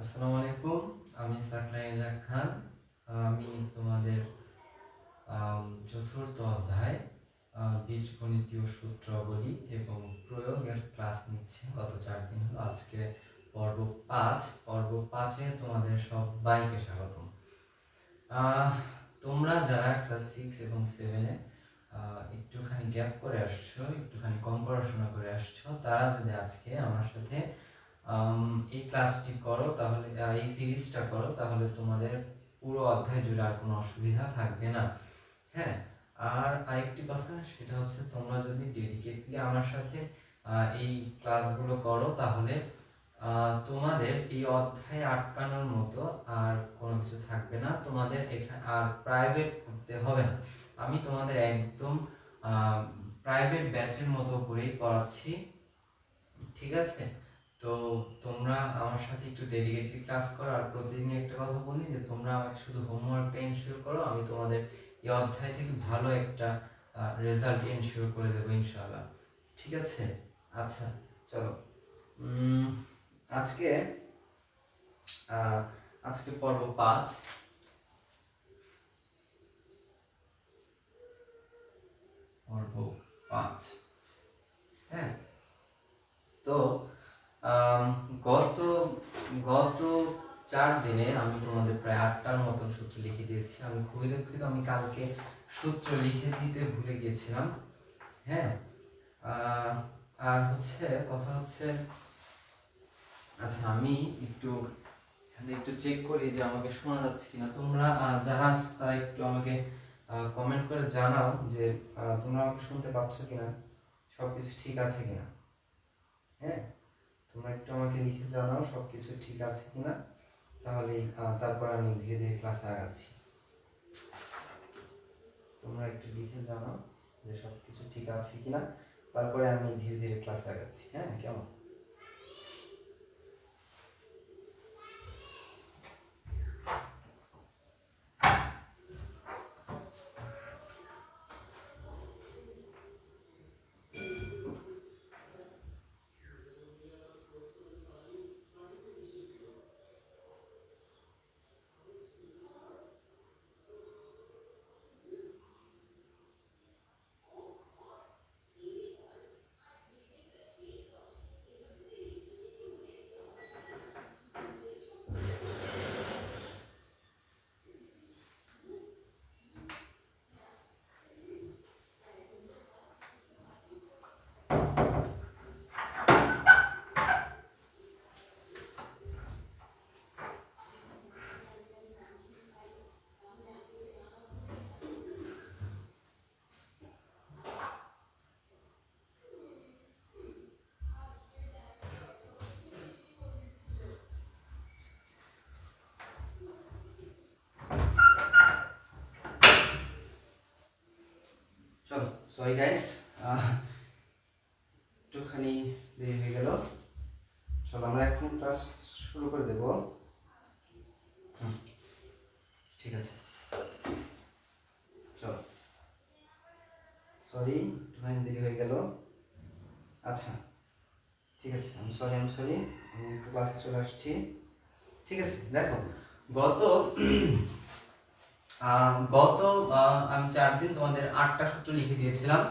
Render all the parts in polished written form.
আসসালামু আলাইকুম, আমি সাকলাইন ইজাক খান। আমি তোমাদের চতুর্থ অধ্যায় বীজগণিতীয় সূত্রাবলী এবং প্রয়োগের ক্লাস নিচ্ছি। গত 4 দিন হলো, আজকে পর্ব 5 তোমাদের সবাইকে স্বাগতম। তোমরা যারা ক্লাস 6 এবং 7-এ একটুখানি গ্যাপ করে আসছো, একটুখানি কম পড়াশোনা করে আসছো, তারা যদি আজকে আমার সাথে এই ক্লাসটি করো, তাহলে এই সিরিজটা করো, তাহলে তোমাদের পুরো অধ্যায় জুড়ে আর কোনো অসুবিধা থাকবে না। হ্যাঁ, আর আরেকটি কথা, সেটা হচ্ছে তোমরা যদি ডেডিকেটলি আমার সাথে এই ক্লাসগুলো করো, তাহলে তোমাদের এই অধ্যায় আটকানোর মতো আর কোনো কিছু থাকবে না। তোমাদের এখানে আর প্রাইভেট করতে হবে না। আমি তোমাদের একদম প্রাইভেট ব্যাচের মতো করেই পড়াচ্ছি, ঠিক আছে? তো তোমরা আমার সাথে একটু ডেডিকেটলি ক্লাস করো। আর প্রতিদিন একটা কথা বলি যে তোমরা আমাকে শুধু হোমওয়ার্কটা এনশিওর করো, আমি তোমাদের এই অধ্যায় থেকে ভালো একটা রেজাল্ট এনশিওর করে দেবো ইনশাআল্লাহ, ঠিক আছে? আচ্ছা, চলো। আজকে আজকে পর্ব 5, হ্যাঁ। তো গত গত 4 দিনে আমি তোমাদের প্রায় 8টার মতন সূত্র লিখে দিয়েছি। আমি খুবই দুঃখিত, আমি কালকে সূত্র লিখে দিতে ভুলে গিয়েছিলাম। হ্যাঁ, আর কথা হচ্ছে, আচ্ছা আমি একটু চেক করি যে আমাকে শোনা যাচ্ছে কিনা। তোমরা যারা আছো তারা একটু আমাকে কমেন্ট করে জানাও যে তোমরা আমাকে শুনতে পাচ্ছ কিনা, সবকিছু ঠিক আছে কিনা। হ্যাঁ, তোমরা একটু আমাকে লিখে জানাও সবকিছু ঠিক আছে কিনা, তাহলে তারপর আমি ধীরে ধীরে ক্লাসে আগাচ্ছি। তোমরা একটু লিখে জানাও যে সবকিছু ঠিক আছে কিনা, তারপরে আমি ধীরে ধীরে ক্লাসে আগাচ্ছি। হ্যাঁ, কেমন? চলো, সরি গাইস, একটুখানি দেরি হয়ে গেল। চলো আমরা এখন ক্লাস শুরু করে দেব। ঠিক আছে, চলো। সরি, একটুখানি দেরি হয়ে গেল। আচ্ছা, ঠিক আছে, আমি সরি আমি একটু ক্লাসে চলে আসছি। ঠিক আছে, দেখো গত গত আমি 4 দিন তোমাদের 8টা সূত্র লিখে দিয়েছিলাম।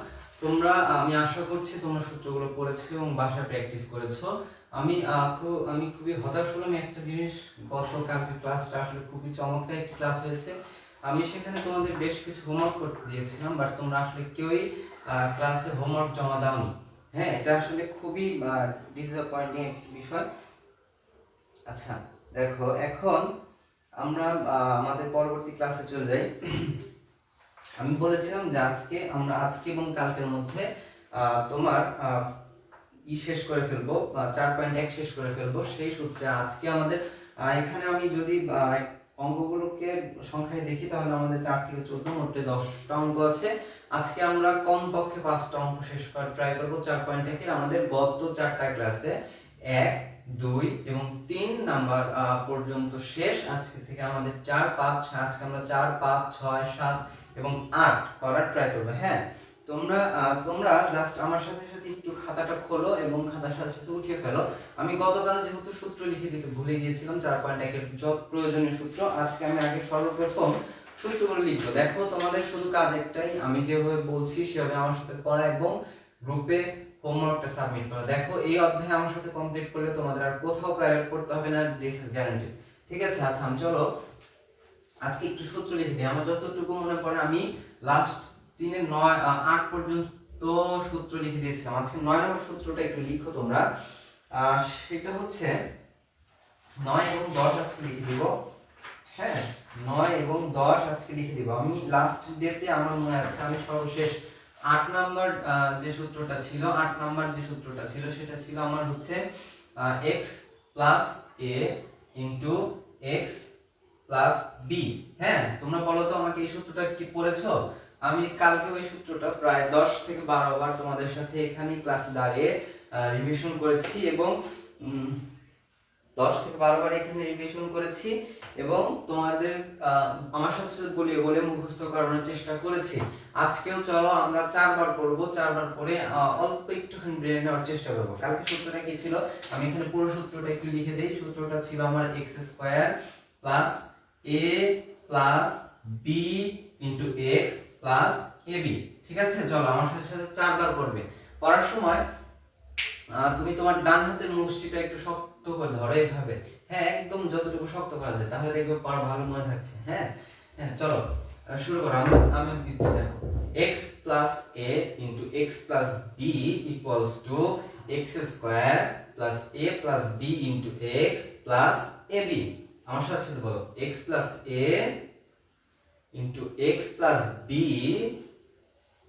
তোমরা, আমি আশা করছি তোমরা সূত্রগুলো পড়েছো এবং বাসায় প্র্যাকটিস করেছো। আমি খুবই হতাশ হলাম একটা জিনিস, গতকালকে ক্লাসটা আসলে খুবই চমৎকার একটি ক্লাস হয়েছে। আমি সেখানে তোমাদের বেশ কিছু হোমওয়ার্ক করতে দিয়েছিলাম, বাট তোমরা আসলে কেউই ক্লাসে হোমওয়ার্ক জমা দাওনি। হ্যাঁ, এটা আসলে খুবই ডিসঅ্যাপয়েন্টিং একটা বিষয়। আচ্ছা, দেখো এখন আমরা আমাদের পরবর্তী ক্লাসে চলে যাই। আমি বলেছিলাম যে আজকে এবং কালকের মধ্যে তোমার শেষ করে ফেলবো, 4.1 শেষ করে ফেলবো। সেই সূত্রে আজকে আমাদের এখানে আমি যদি অঙ্কগুলোকে সংখ্যায় দেখি, তাহলে আমাদের 4 থেকে 14 মোটে 10টা অঙ্ক আছে। আজকে আমরা কমপক্ষে 5টা অঙ্ক শেষ করার ট্রাই করবো 4.1 এর। আমাদের গত 4টা ক্লাসে 1, 2 এবং 3 নাম্বার পর্যন্ত শেষ। আজকে থেকে আমাদের 4, 5, 6, আজকে আমরা 4, 5, 6, 7 এবং 8 করার ট্রাই করবো। হ্যাঁ, তোমরা জাস্ট আমার সাথে সাথে খাতাটা খোলো এবং খাতার সাথে সাথে উঠিয়ে ফেলো। আমি গতকাল যেহেতু সূত্র লিখে দিতে ভুলে গিয়েছিলাম 4.1 এর যত প্রয়োজনীয় সূত্র, আজকে আমি আগে সর্বপ্রথম সূত্রগুলো লিখবো। দেখো তোমাদের শুধু কাজ একটাই, আমি যেভাবে বলছি সেভাবে আমার সাথে পড়া এবং গ্রুপে হোমওয়ার্কটা সাবমিট করা। দেখো এই অধ্যায় আমার সাথে কমপ্লিট করলে তোমাদের আর কোথাও প্রাইভেট পড়তে হবে না, দিস ইজ গ্যারান্টি। ঠিক আছে, আচ্ছা আমি চলো আজকে একটু সূত্র লিখে দিই। আমার যতটুকু মনে পড়ে আমি লাস্ট দিনে 8 পর্যন্ত সূত্র লিখে দিয়েছিলাম। আজকে 9 নম্বর সূত্রটা একটু লিখো তোমরা। সেটা হচ্ছে 9 এবং 10 আজকে লিখে দিব। হ্যাঁ, 9 এবং 10 আজকে লিখে দিব। আমি লাস্ট ডেতে আমার মনে আছে আমি সর্বশেষ 8 নাম্বার যে সূত্রটা ছিল, 8 নাম্বার যে সূত্রটা ছিল সেটা ছিল আমার হচ্ছে x plus a into x plus b। হ্যাঁ, তোমরা বলো তো আমাকে এই সূত্রটা কি পড়েছো? আমি কালকে ওই সূত্রটা প্রায় 10 থেকে 12 বার তোমাদের সাথে এখানে ক্লাসে দাঁড়িয়ে রিভিশন করেছি এবং 10 থেকে 12 বার এখানে রিভিশন করেছি এবং তোমাদের আমার সাথে সাথে গলিয়ে গলিয়ে মুখস্থ করানোর চেষ্টা করেছি। আজকেও চলো আমরা 4 বার পড়ব, 4 বার পরে অল্প একটুখানি ব্রেন নেওয়ার চেষ্টা করব। কালকে সূত্রটা কি ছিল আমি এখানে পুরো সূত্রটা একটু লিখে দেই। সূত্রটা ছিল আমার x square plus a plus b into x plus ab। ঠিক আছে, চলো আমার সাথে সাথে 4 বার করবে। পড়ার সময় তুমি তোমার ডান হাতের মুষ্টিটা একটু শক্ত করে ধরো এইভাবে। হ্যাঁ, একদম যতটুকু শক্ত করা যায়, তাহলে দেখবে পড়া ভালো মনে থাকছে। হ্যাঁ হ্যাঁ, চলো শুরু করো। আমি দিচ্ছি, দেখো x plus a into x plus b equals to x square plus a plus b into x plus ab। আমার সাথে সাথে বলো x plus a into x plus b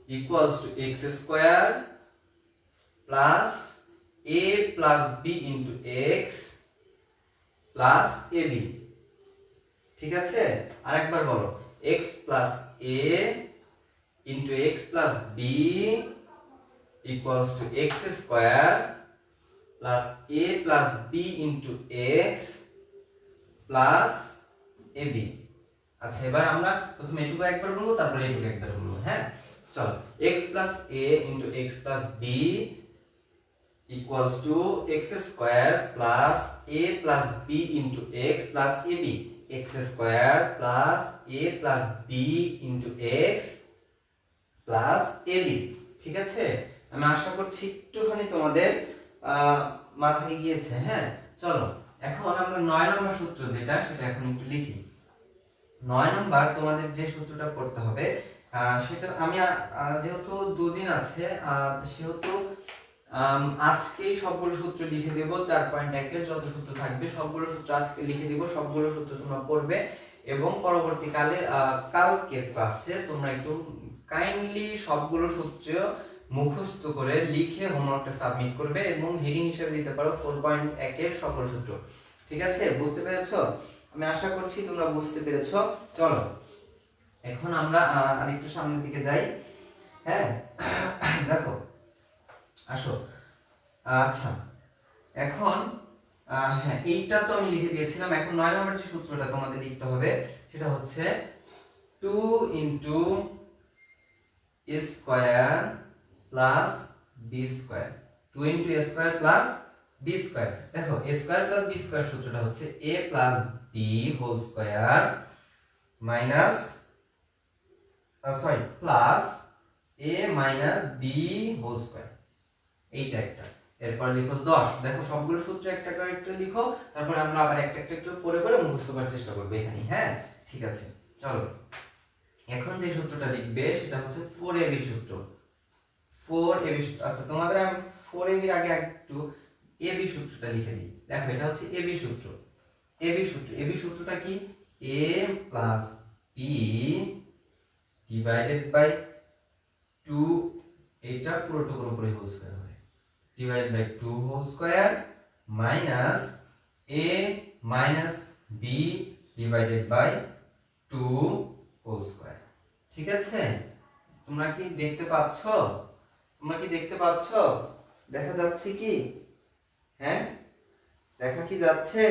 equals to x square plus a plus b into x plus ab। ঠিক আছে, আরেকবার বলো x plus a into x plus b equals to x square plus a plus b into x plus ab। আচ্ছা, এবার আমরা প্রথমে এটুকু একবার বলবো, তারপরে এটুকু একবার বলবো। হ্যাঁ, চলো x plus a into x plus b equals to x square plus a plus b into x plus ab। x square plus a plus b into x plus ab। ঠিক আছে, আমি আশা করছি একটুখানি তোমাদের মাথায় গিয়েছে। হ্যাঁ, চলো এখন আমরা 9 নম্বর সূত্র যেটা সেটা এখন একটু লিখি। 9 নম্বর তোমাদের যে সূত্রটা পড়তে হবে সেটা আমি যেহেতু দুদিন আছে সেহেতু আজকেই সবগুলো সূত্র লিখে দেব। 4.1 এর যত সূত্র থাকবে সবগুলো সূত্র আজকে লিখে দিব। সবগুলো সূত্র তোমরা পড়বে এবং পরবর্তীকালে কালকের ক্লাসে তোমরা একটু কাইন্ডলি সবগুলো সূত্র মুখস্থ করে লিখে হোমওয়ার্কটা সাবমিট করবে এবং হেডিং হিসেবে দিতে পারো 4.1 এর সকল সূত্র। ঠিক আছে, বুঝতে পেরেছো? আমি আশা করছি তোমরা বুঝতে পেরেছো। চলো এখন আমরা আরেকটু সামনের দিকে যাই। হ্যাঁ, দেখো আসো। আচ্ছা, এখন হ্যাঁ এইটা তো আমি লিখে দিয়েছিলাম। এখন 9 নম্বর যে সূত্রটা তোমাদের লিখতে হবে সেটা হচ্ছে 2 into a square plus b square. 2 into a square plus b square. দেখো a square plus b square সূত্রটা হচ্ছে a plus b whole square minus plus a minus b whole square. এইটা একটা। এরপর লিখো 10। দেখো সবগুলো সূত্র একটা করে একটু লিখো, তারপর আমরা আবার একটা একটা একটু পড়ে পড়ে মুখস্থ করার চেষ্টা করব এখানে। হ্যাঁ, ঠিক আছে, চলো এখন যে সূত্রটা লিখবে সেটা হচ্ছে 4ab সূত্র। 4ab। আচ্ছা, তোমাদের আমি 4ab এর আগে একটু ab সূত্রটা লিখে দিই। দেখো এটা হচ্ছে ab সূত্র। ab সূত্রটা কি? a plus b divided by 2, এটা পুরোটুকুর উপরে হোল স্কয়ার হবে, divided by 2 whole square minus a minus b divided by 2 whole square. ঠিক আছে, তোমরা কি দেখতে পাচ্ছো? দেখা যাচ্ছে কি? হ্যাঁ, দেখা কি যাচ্ছে?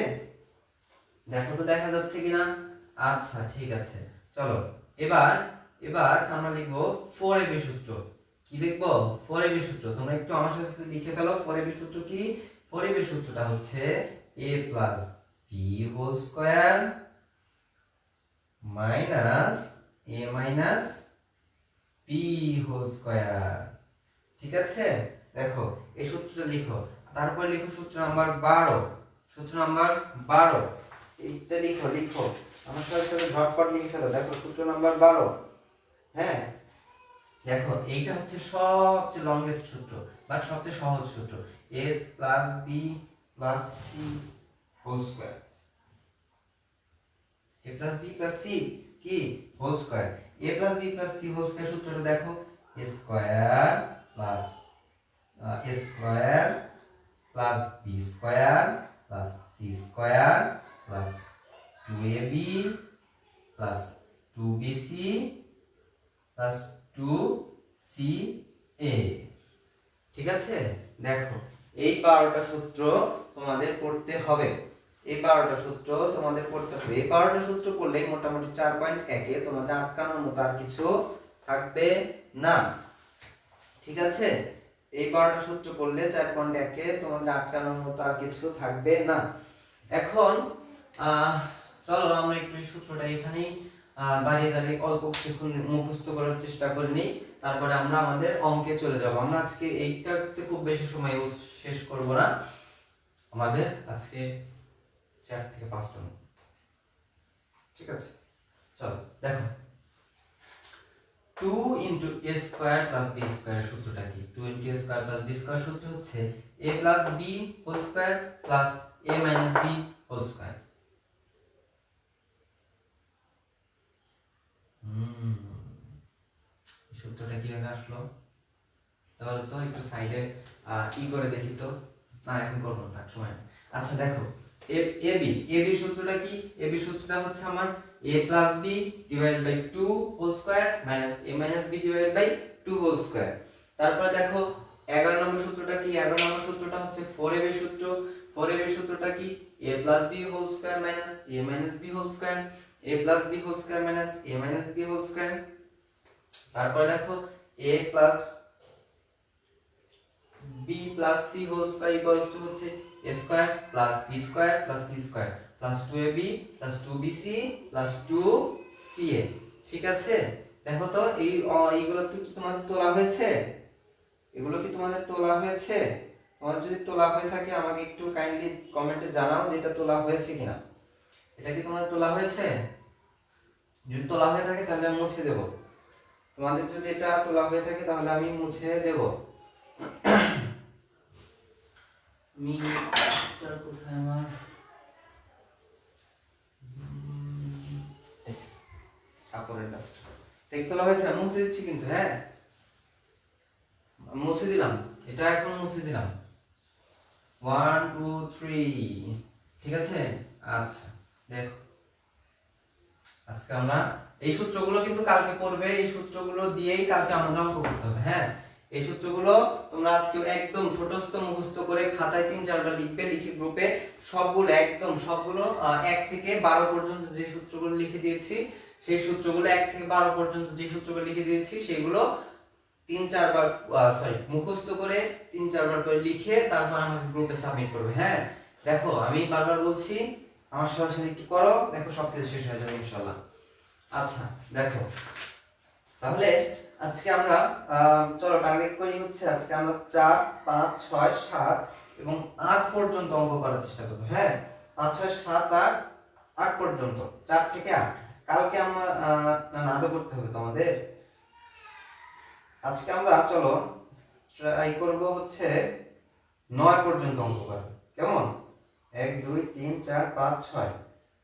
দেখো তো দেখা যাচ্ছে কিনা। আচ্ছা, ঠিক আছে, চলো এবার আমরা লিখবো 4ab সূত্র। কি কি লিখবো? ফোরেবের সূত্র। তোমরা একটু আমার সাথে লিখে ফেলো। ফোরেবের সূত্র কি? ফোরেবের সূত্রটা হচ্ছে a plus B whole square minus a minus B whole square. ঠিক আছে, দেখো এই সূত্রটা লিখো। তারপর লিখো সূত্র নাম্বার 12। সূত্র নাম্বার 12 এইটা লিখো। লিখো আমার সাথে সাথে ঝটপট লিখে ফেলো। দেখো সূত্র নাম্বার 12। হ্যাঁ, দেখো এইটা হচ্ছে সবচেয়ে লংগেস্ট সূত্র বা সবচেয়ে সহজ সূত্র। a plus B plus C whole square. a plus B plus C কি whole square. a plus B plus C whole square সূত্রটা দেখো, a square plus a square plus B square plus C square plus 2ab plus 2bc plus 2ca। ঠিক আছে, দেখো এই 12টা সূত্র তোমাদের পড়তে হবে। এই 12টা সূত্র তোমাদের পড়তে হবে। এই 12টা সূত্র পড়লেই মোটামুটি 4.1 এ তোমাদের আটকানোর মতো আর কিছু থাকবে না। ঠিক আছে, এই 12টা সূত্র পড়লে 4.1 এ তোমাদের আটকানোর মতো আর কিছু থাকবে না। এখন চলো আমরা একটু এই সূত্রটা এখানেই দাঁড়িয়ে দাঁড়িয়ে অল্প কিছুক্ষণ মুখস্থ করার চেষ্টা করে নিই। তারপরে আমরা আমাদের অঙ্কে চলে যাব। আমরা আজকে এইটাতে খুব বেশি সময় শেষ করব না। আমাদের আজকে 4 থেকে 5টা মিনিট। ঠিক আছে, চলো দেখো 2 into a square plus b square সূত্রটা কি? 2 into a square plus b square সূত্র হচ্ছে a plus b whole square plus a minus b whole square. সূত্রটা কিভাবে আসলো তাহলে তো একটু সাইডে কি করে দেখি তো। না এখন করব না, সময়। আচ্ছা দেখো ab সূত্রটা কি? ab সূত্রটা হচ্ছে আমার a plus b divided by 2 whole square minus a minus b divided by 2 whole square. তারপরে দেখো 11 নম্বর সূত্রটা কি? 11 নম্বর সূত্রটা হচ্ছে 4ab সূত্র। 4ab সূত্রটা কি? a plus b whole square minus a minus b whole square, a plus b whole square minus a minus b whole square. তারপরে দেখো a plus b plus c whole square equals to হচ্ছে a square plus b square plus c square plus 2ab plus 2bc plus 2ca। ঠিক আছে, দেখো তো এইগুলো তো কি তোমাদের তোলা হয়েছে? এগুলো কি তোমাদের তোলা হয়েছে? তোমাদের যদি তোলা হয়ে থাকে আমাকে একটু কাইন্ডলি কমেন্টে জানাও যে এটা তোলা হয়েছে কিনা। এটা কি তোমাদের তোলা হয়েছে? যদি তোলা হয়ে থাকে তাহলে আমি মুছে দেব। তোমাদের যদি এটা তোলা হয়ে থাকে তাহলে আমি মুছে দেব। কোথায় আমার কাপড়ের ডাস্ট দেখতে তোলা হয়েছে? মুছে দিচ্ছি কিন্তু। হ্যাঁ, মুছে দিলাম, এটা এখন মুছে দিলাম। 1 2 3। ঠিক আছে, আচ্ছা দেখো আজকে আমরা এই সূত্রগুলো কিন্তু কালকে পড়বে। এই সূত্রগুলো দিয়েই কালকে আমাদের অঙ্ক করতে হবে। হ্যাঁ, এই সূত্রগুলো তোমরা আজকে একদম ঠোঁটস্থ মুখস্থ করে খাতায় 3-4 বার লিখবে। লিখে গ্রুপে সবগুলো একদম সবগুলো 1 থেকে 12 পর্যন্ত যে সূত্রগুলো লিখে দিয়েছি সেই সূত্রগুলো 1 থেকে 12 পর্যন্ত যে সূত্রগুলো লিখে দিয়েছি সেগুলো 3-4 বার মুখস্থ করে 3-4 বার করে লিখে তারপর আমাকে গ্রুপে সাবমিট করবে। হ্যাঁ, দেখো আমি বারবার বলছি, আমার সাথে সাথে একটু করো, দেখো সব কিছু শেষ হয়ে যাবে ইনশাআল্লাহ। আচ্ছা দেখো তাহলে আজকে আমরা চলো টার্গেট করি হচ্ছে আজকে আমরা 4 5 6 7 এবং 8 পর্যন্ত অঙ্ক করার চেষ্টা করব। হ্যাঁ, 5 6 7 8 8 পর্যন্ত, 4 থেকে 8। কালকে আমরা আরো করতে হবে তোমাদের। আজকে আমরা চলো ট্রাই করব হচ্ছে 9 পর্যন্ত অঙ্ক করা। কেমন? 1 2 3 4 5 6।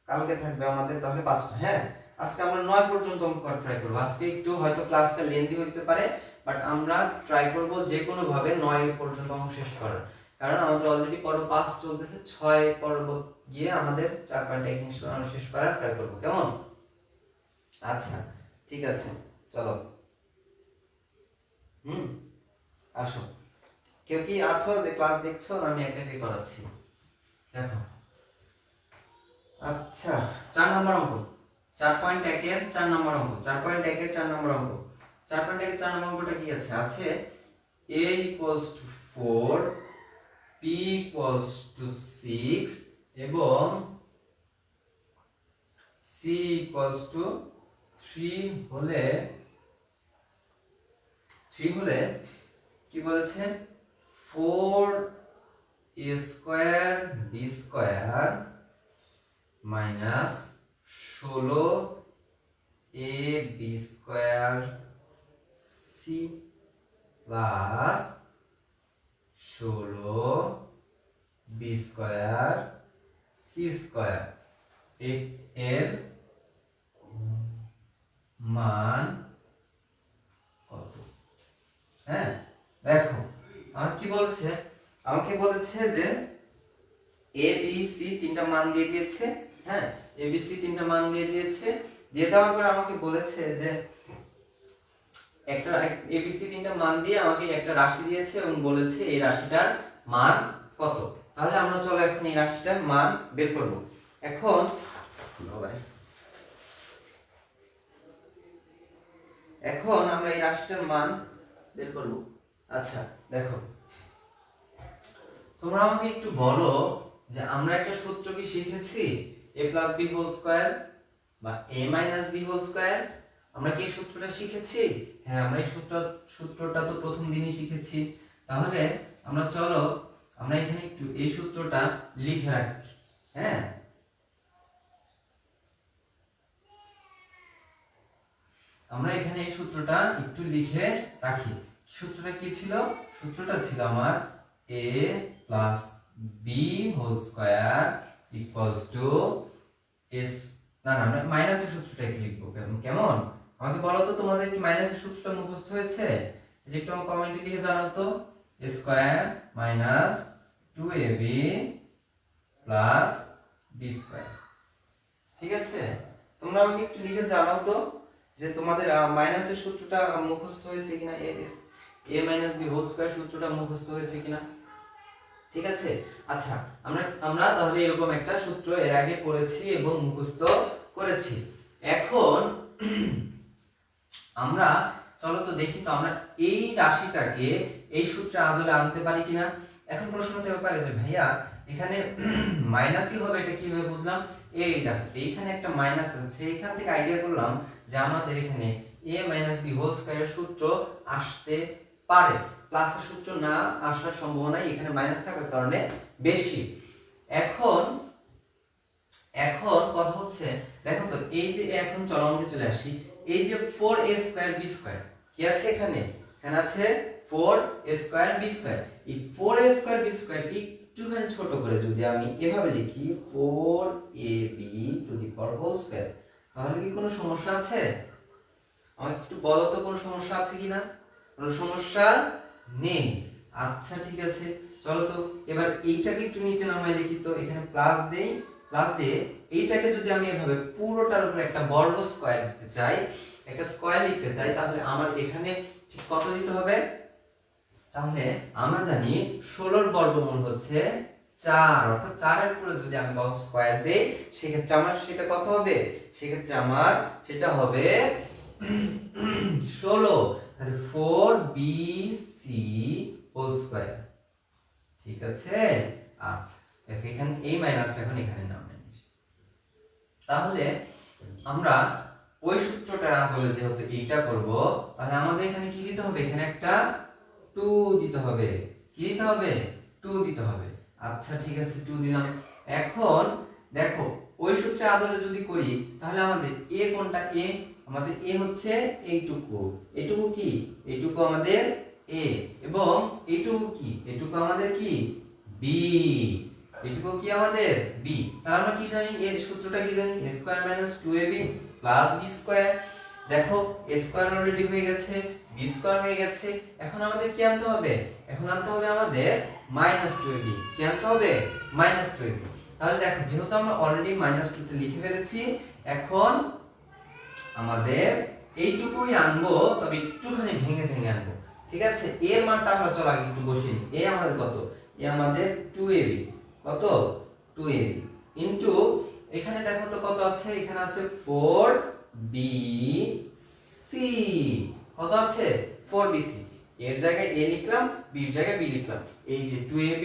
কালকে থাকবে আমাদের তাহলে 5টা। হ্যাঁ, আজকে আমরা 9 পর্যন্ত অঙ্ক করার ট্রাই করব। আজকে একটু হয়তো ক্লাসটা লেন্থি হতে পারে, বাট আমরা ট্রাই করব যে কোনো ভাবে 9 পর্যন্ত অঙ্ক শেষ করার। কারণ আমাদের অলরেডি পর্ব 5 চলতেছে, 6 পর্ব গিয়ে আমাদের 4.1 শেষ করার ট্রাই করব। কেমন? আচ্ছা ঠিক আছে, চলো আসো। কেউ কি আছো যে ক্লাস দেখছো না আমি একা একাই করাচ্ছি? দেখো আচ্ছা 4 নম্বর অঙ্ক, 4.1 এর 4 নম্বর অঙ্ক, 4.1 এর 4 নম্বর অঙ্ক। 4 নম্বর অঙ্কটা কি আছে? আছে a equals to 4, p equals to 6 এবং c equals to 3 হলে কি বলেছে? 4a square b square minus 16ab square c plus 16b square c square এর মান কত? হ্যাঁ, দেখো আমাকে বলেছে যে a b c তিনটা মান দিয়ে দিয়েছে। হ্যাঁ, a b c তিনটা মান দিয়ে দিয়েছে। দিয়ে দেওয়ার পর আমাকে বলেছে যে একটা a b c তিনটা মান দিয়ে আমাকে একটা রাশি দিয়েছে এবং বলেছে এই রাশিটার মান কত। তাহলে আমরা চলো এখন এই রাশিটার মান বের করব। এখন আমরা এই রাশিটার মান বের করব। আচ্ছা দেখো, তোমরা আমাকে একটু বলো যে আমরা একটা সূত্র কি শিখেছি a + b হোল স্কয়ার বা a - b হোল স্কয়ার? আমরা কি এই সূত্রটা শিখেছি? হ্যাঁ, আমরা এই সূত্রটা তো প্রথম দিনই শিখেছি। তাহলে আমরা এখানে একটু এই সূত্রটা লিখে রাখি। হ্যাঁ, আমরা এখানে এই সূত্রটা একটু লিখে রাখি। সূত্রটা কি ছিল? সূত্রটা ছিল আমার a + b whole square equals to s, না আমরা মাইনাসের সূত্রটা একটু লিখবো। কেমন? আমাকে বলো তো তোমাদের কি মাইনাসের সূত্রটা মুখস্থ হয়েছে? এটা একটু আমার কমেন্টে লিখে জানাও তো। a square minus 2ab plus b square. ঠিক আছে, তোমরা আমাকে একটু লিখে জানাও তো যে তোমাদের মাইনাসের সূত্রটা মুখস্থ হয়েছে কিনা, a - b হোল স্কয়ার সূত্রটা মুখস্থ হয়েছে কিনা। ঠিক আছে, আচ্ছা আমরা তাহলে এরকম একটা সূত্র এর আগে পড়েছি এবং মুখস্থ করেছি। এখন আমরা চলো তো দেখি তো আমরা এই রাশিটাকে এই সূত্রে আদলে আনতে পারি কিনা। এখন প্রশ্ন হতে পারে যে ভাইয়া এখানে মাইনাসই হবে, এটা কিভাবে বুঝলাম? এই দেখো এইখানে একটা মাইনাস আছে, এখান থেকে আইডিয়া করলাম যে আমাদের এখানে a - b হোল স্কয়ারের সূত্র আসতে পারে, প্লাসের সূত্র না আসার সম্ভাবনা এখানে মাইনাস থাকার কারণে বেশি। এখন কথা হচ্ছে, দেখো তো এই যে এখন চলো অঙ্কে চলে আসি। এই যে 4a স্কয়ার b স্কয়ার কি আছে এখানে আছে 4a স্কয়ার b স্কয়ার। এই 4a স্কয়ার b স্কয়ার একটুখানি ছোট করে যদি আমি এভাবে লিখি 4ab to the power whole square, তাহলে কি কোনো সমস্যা আছে? আমাকে একটু বলো তো কোনো সমস্যা আছে কিনা। কোনো সমস্যা নেই। আচ্ছা ঠিক আছে, চলো তো এবার এইটাকে একটু নিচে নামাই লিখি তো। এখানে প্লাস দিয়ে এইটাকে যদি আমি এভাবে পুরোটার উপরে একটা বর্গ স্কয়ার দিতে চাই, একটা স্কয়ার লিখতে চাই, তাহলে আমার এখানে ঠিক কত দিতে হবে? তাহলে আমরা জানি 16 এর বর্গমূল হচ্ছে 4, অর্থাৎ 4 এর উপরে যদি আমি স্কয়ার দেই সেক্ষেত্রে আমার সেটা কত হবে? সেক্ষেত্রে আমার সেটা হবে 16। তাহলে 4bc হোল স্কয়ার। ঠিক আছে, আচ্ছা দেখো এখানে এই মাইনাসটা এখন এখানে নামবে। তাহলে আমরা ওই সূত্রটা বলে যেহেতু এইটা করব, তাহলে আমাদের এখানে কি দিতে হবে? এখানে একটা 2 দিতে হবে। কি দিতে হবে? 2 দিতে হবে। আচ্ছা ঠিক আছে, 2 দিলাম। এখন দেখো ওই সূত্রে আদলে যদি করি তাহলে আমাদের a কোনটা? a আমাদের a হচ্ছে এইটুকু। এইটুকু কি? এইটুকু আমাদের a, এবং এইটুকু কি? এইটুকু আমাদের কি? b। এইটুকু কি আমাদের b। তাহলে আমরা কি জানি? এর সূত্রটা কি জানি? a square minus 2ab plus b square. দেখো a স্কয়ার অলরেডি হয়ে গেছে, b স্কয়ার হয়ে গেছে। এখন আমাদের কি আনতে হবে? এখন আনতে হবে আমাদের -2ab। কি আনতে হবে? -2ab। তাহলে দেখো যেহেতু আমরা অলরেডি -2 তে লিখে ফেলেছি, এখন আমাদের এইটুকুই আনবো, তবে একটুখানি ভেঙে আনবো। ঠিক আছে, এর মানটা আমরা চল আগে একটু বসিয়ে নিই। a আমাদের কত? a আমাদের 2ab। কত? 2ab ইনটু এখানে দেখো তো কত আছে? এখানে আছে 4bc কত আছে 4bc। এর জায়গায় a লিখলাম, b এর জায়গায় b লিখলাম। এই যে 2ab,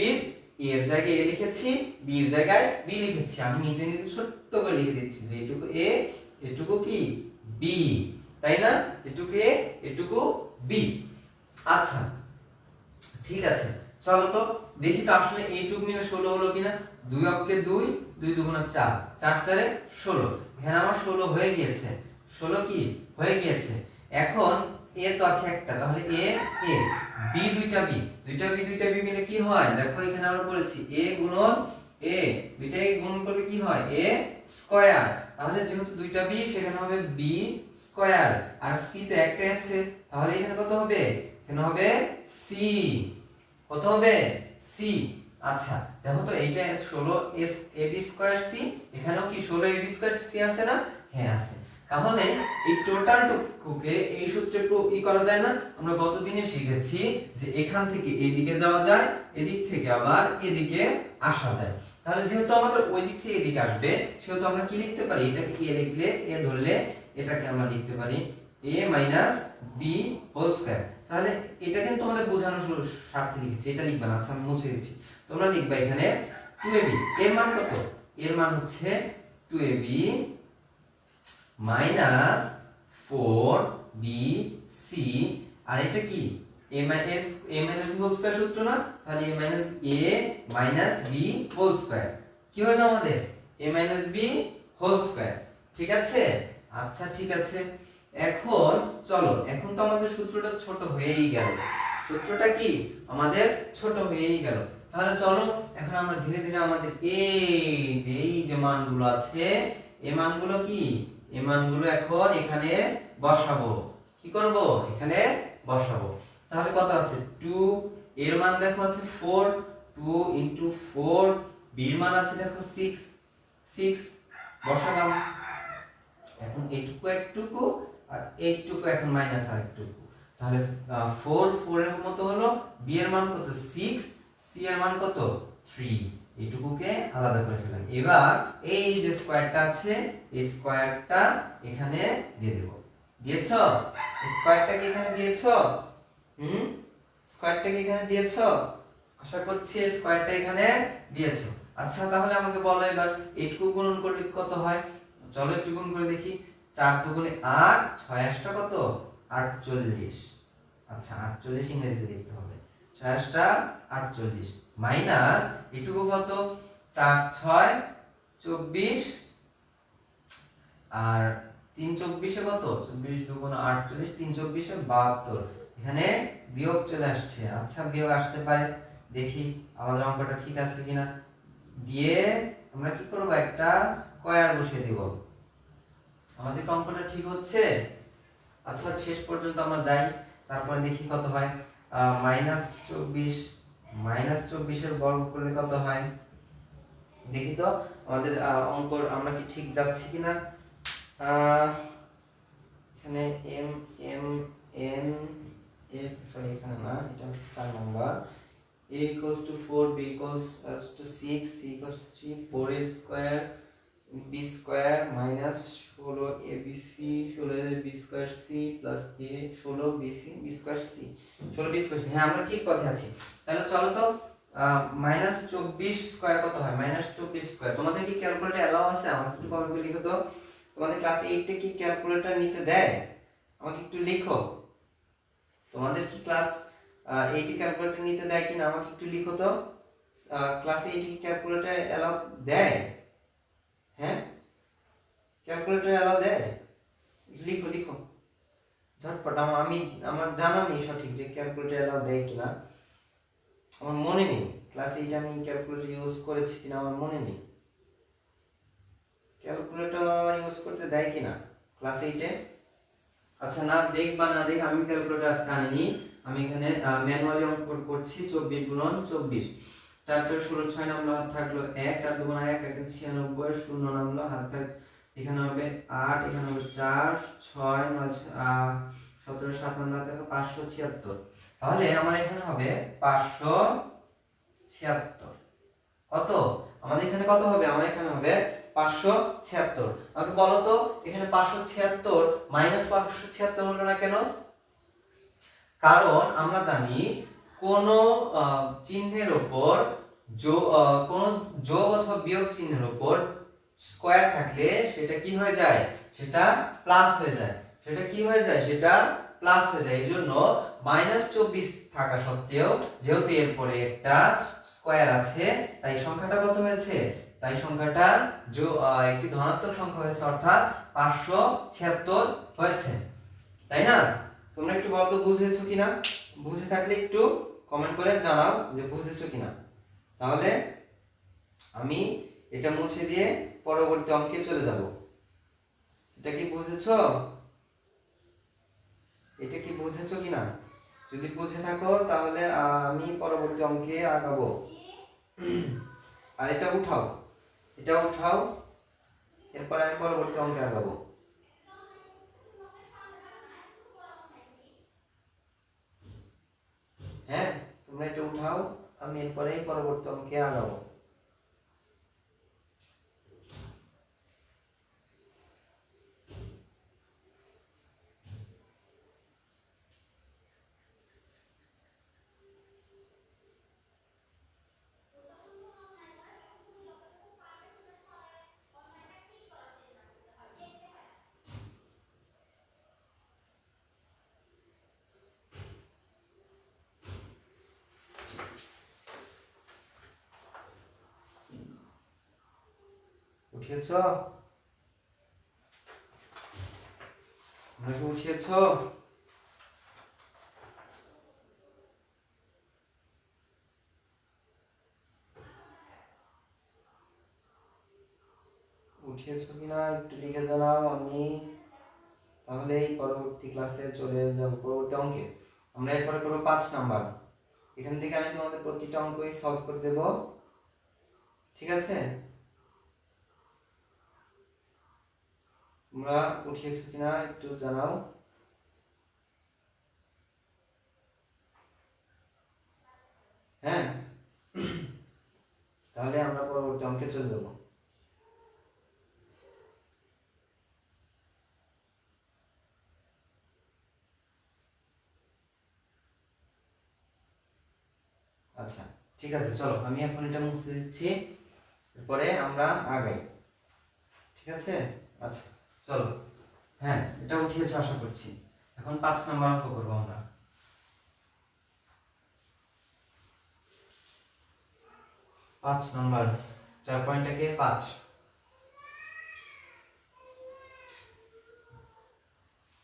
a এর জায়গায় a লিখেছি, b এর জায়গায় b লিখেছি। আমি নিজে নিজে ছোট্ট করে লিখে দিচ্ছি যে এটুকু a, এটুকু কি b, তাই না? এটুকু a, এটুকু b। আচ্ছা ঠিক আছে, চলো তো দেখি তো আসলে এইটুকু মিলে 16 হলো কিনা। 2 অক্ষে 2, 2 দুগুণা 4, 4 4 16। এখানে আমার 16 হয়ে গিয়েছে, 16 কি হয়ে গিয়েছে। এখন a তো আছে একটা, তাহলে a b দুইটা b, দুইটা b মিলে কি হয় দেখো, এখানে আমরা বলেছি a গুণন a, দুইটাই গুণ করলে কি হয় a স্কয়ার। তাহলে যেহেতু দুইটা b সেখানে হবে b স্কয়ার, আর c তো একটাই আছে, তাহলে এখানে কত হবে, এখানে হবে c, কত হবে c। আচ্ছা দেখো তো এইটা 16 ab স্কয়ার c, এখানেও কি 16 ab স্কয়ার c আছে না? হ্যাঁ আছে। তাহলে এই টোটাল টুকুকে এই সূত্রে করা যায় না? আমরা গত দিনে শিখেছি যে এখান থেকে এদিকে যাওয়া যায়, এদিক থেকে আবার এদিকে আসা যায়। তাহলে যেহেতু আমাদের ওই দিক থেকে এদিকে আসবে, সেহেতু আমরা কি লিখতে পারি, এটাকে a লিখলে, a ধরলে এটাকে আমরা লিখতে পারি a b হোল স্কয়ার। তাহলে এটা কিন্তু তোমাদের বোঝানোর স্বার্থে লিখেছি, এটা লিখবা না। আচ্ছা আমি মুছে দিচ্ছি, তোমরা লিখবা এখানে 2ab, এর মান কত, এর মান হচ্ছে 2ab মাইনাস 4bc, আর এটা কি a b হোল স্কয়ার সূত্র না? তাহলে a b হোল স্কয়ার কি হলো আমাদের a b হোল স্কয়ার। ঠিক আছে? আচ্ছা ঠিক আছে, এখন চলো, এখন তো আমাদের সূত্রটা ছোট হয়েই গেল, সূত্রটা কি আমাদের ছোট হয়েই গেল। তাহলে চলো এখন আমরা ধীরে ধীরে আমাদের এই যে মানগুলো আছে, এই মানগুলো কি, এই মানগুলো এখন এখানে বসাবো। কি করব, এখানে বসাবো। তাহলে কত আছে 2, এর মান দেখো আছে 4, 2 into 4, b এর মান আছে দেখো 6 বসালাম। এখন এইটুকু একটুকু আর এইটুকু এখন মাইনাস আর একটুকু, তাহলে 4 এর মতো হলো, b এর মান কত 6, c এর মান কত 3, এইটুকুকে আলাদা করে ফেললাম। এবার এই যে স্কয়ারটা আছে, এই স্কয়ারটা এখানে দিয়ে দেব। দিয়েছো? স্কয়ারটা কি এখানে দিয়েছো? স্কয়ারটা কি এখানে দিয়েছো? আশা করছি স্কয়ারটা এখানে দিয়েছো। আচ্ছা তাহলে আমাকে বলো এবার এইটুকু গুণন করলে কত হয়? চলো একটু গুণ করে দেখি। 4 দুগুণে 8, 6 8টা কত 48। আচ্ছা 48 ইংরেজিতে লিখতে হবে, 6 8টা 48 মাইনাস এটুকু কত 4 6 24, আর 3 24 এ কত 24 দুগুণে 48, 3 24 এ 72। এখানে বিয়োগ চলে আসছে। আচ্ছা বিয়োগ আসতে পারে, দেখি আমাদের অঙ্কটা ঠিক আছে কিনা। দিয়ে আমরা কি করব, একটা স্কয়ার বসিয়ে দেব। আমাদের অঙ্কটা ঠিক হচ্ছে? আচ্ছা শেষ পর্যন্ত আমরা যাই, তারপরে দেখি কত হয়। -24 এর বর্গ করলে কত হয় দেখি তো আমাদের অঙ্ক আমরা কি ঠিক যাচ্ছি কিনা। এখানে m m n সরি এখানে না, এটা হচ্ছে 4 number. a equals to 4, b equals to 6, c equals to 3, 4a square b square minus 16 abc, 16 b square c plus a 16 bc b square c, 16 b square c। হ্যাঁ আমরা ঠিক পথে আছি। তাহলে চলো তো -24 স্কয়ার কত হয়, -24 স্কয়ার। তোমাদের কি ক্যালকুলেটর এলাও আছে? আমাকে একটু কমেন্ট করে লিখো তো। তোমাদের ক্লাস 8 এ কি ক্যালকুলেটর নিতে দেয়? আমাকে একটু লিখো। তোমাদের কি ক্লাস 8 এ ক্যালকুলেটর নিতে দেয় কিনা আমাকে একটু লিখো তো। ক্লাস 8 এ কি ক্যালকুলেটর এলাও দেয়? হ্যাঁ ক্যালকুলেটর এলাও দেয়? লিখো লিখো ঝটপট। আমার জানা নেই সঠিক যে ক্যালকুলেটর এলাও দেয় কিনা, আমার মনে নেই ক্লাস 8 আমি ক্যালকুলেটর ইউজ করেছি কিনা আমার মনে নেই। ক্যালকুলেটর ইউজ করতে দেয় কিনা ক্লাস 8 এ? আচ্ছা না দেখবা না দেখ, আমি ক্যালকুলেটর আজকে আনিনি, আমি এখানে ম্যানুয়ালি অঙ্ক করছি। 24 গুণন 24, 4 4 16, 6 নামলো হাত থাকলো 1, 4 2 1 1 96, 0 নামলো হাত থাক, এখানে হবে 8, এখানে হবে 4 6 9 17 7 নামলো হাত থাকলো 576। তাহলে আমার এখানে হবে 576। কত আমাদের এখানে কত হবে, আমার এখানে হবে 576। আমাকে বলো তো এখানে 576 -576 হলো না কেন? কারণ আমরা জানি কোন চিহ্নের উপর কোন যোগ অথবা বিয়োগ চিহ্নের উপর স্কয়ার থাকলে সেটা কি হয়ে যায়, সেটা প্লাস হয়ে যায়, সেটা কি হয়ে যায়, সেটা প্লাস হয়ে যায়। এই জন্য -24 থাকা সত্ত্বেও যেহেতু এর পরে একটা স্কয়ার আছে তাই সংখ্যাটা কত হয়েছে, তাই সংখ্যাটা একটি ধনাত্মক সংখ্যা হয়েছে, অর্থাৎ 576 হয়েছে, তাই না? তোমরা একটু বলো তো বুঝেছো কিনা, বুঝে থাকলে একটু কমেন্ট করে জানাও যে বুঝেছো কিনা। তাহলে আমি এটা মুছে দিয়ে পরবর্তী অঙ্কে চলে যাব। এটা কি বুঝেছো, এটা কি বুঝেছো কিনা? যদি বুঝে থাকো তাহলে আমি পরবর্তী অঙ্কে আগাবো। আর এটা উঠাও, এটা উঠাও, এরপর আমি পরবর্তী অঙ্কে আগাবো। হ্যাঁ, তোমরা এটা উঠাও, আমি এরপরে পরবর্তী অঙ্কে আগাবো। উঠিয়েছ, তোমরা কি উঠিয়েছ? উঠিয়েছো কিনা একটু লিখে জানাও। আমি তাহলে এই পরবর্তী ক্লাসে চলে যাব, পরবর্তী অঙ্কে। আমরা এরপরে করবো 5 নাম্বার। এখান থেকে আমি তোমাদের প্রতিটা অঙ্কই সলভ করে দেব, ঠিক আছে? তোমরা উঠিয়েছো কিনা একটু জানাও। হ্যাঁ, তাহলে আমরা পরবর্তী অঙ্কে চলে যাব। আচ্ছা, ঠিক আছে, চলো আমি এখন এটা মুছে দিচ্ছি, এরপরে আমরা আগাই, ঠিক আছে? আচ্ছা, চলো। হ্যাঁ, এটা উঠিয়েছো আশা করছি। এখন 5 নাম্বার অঙ্ক করবো আমরা। 5 নাম্বার, 4 পয়েন্টটাকে 5,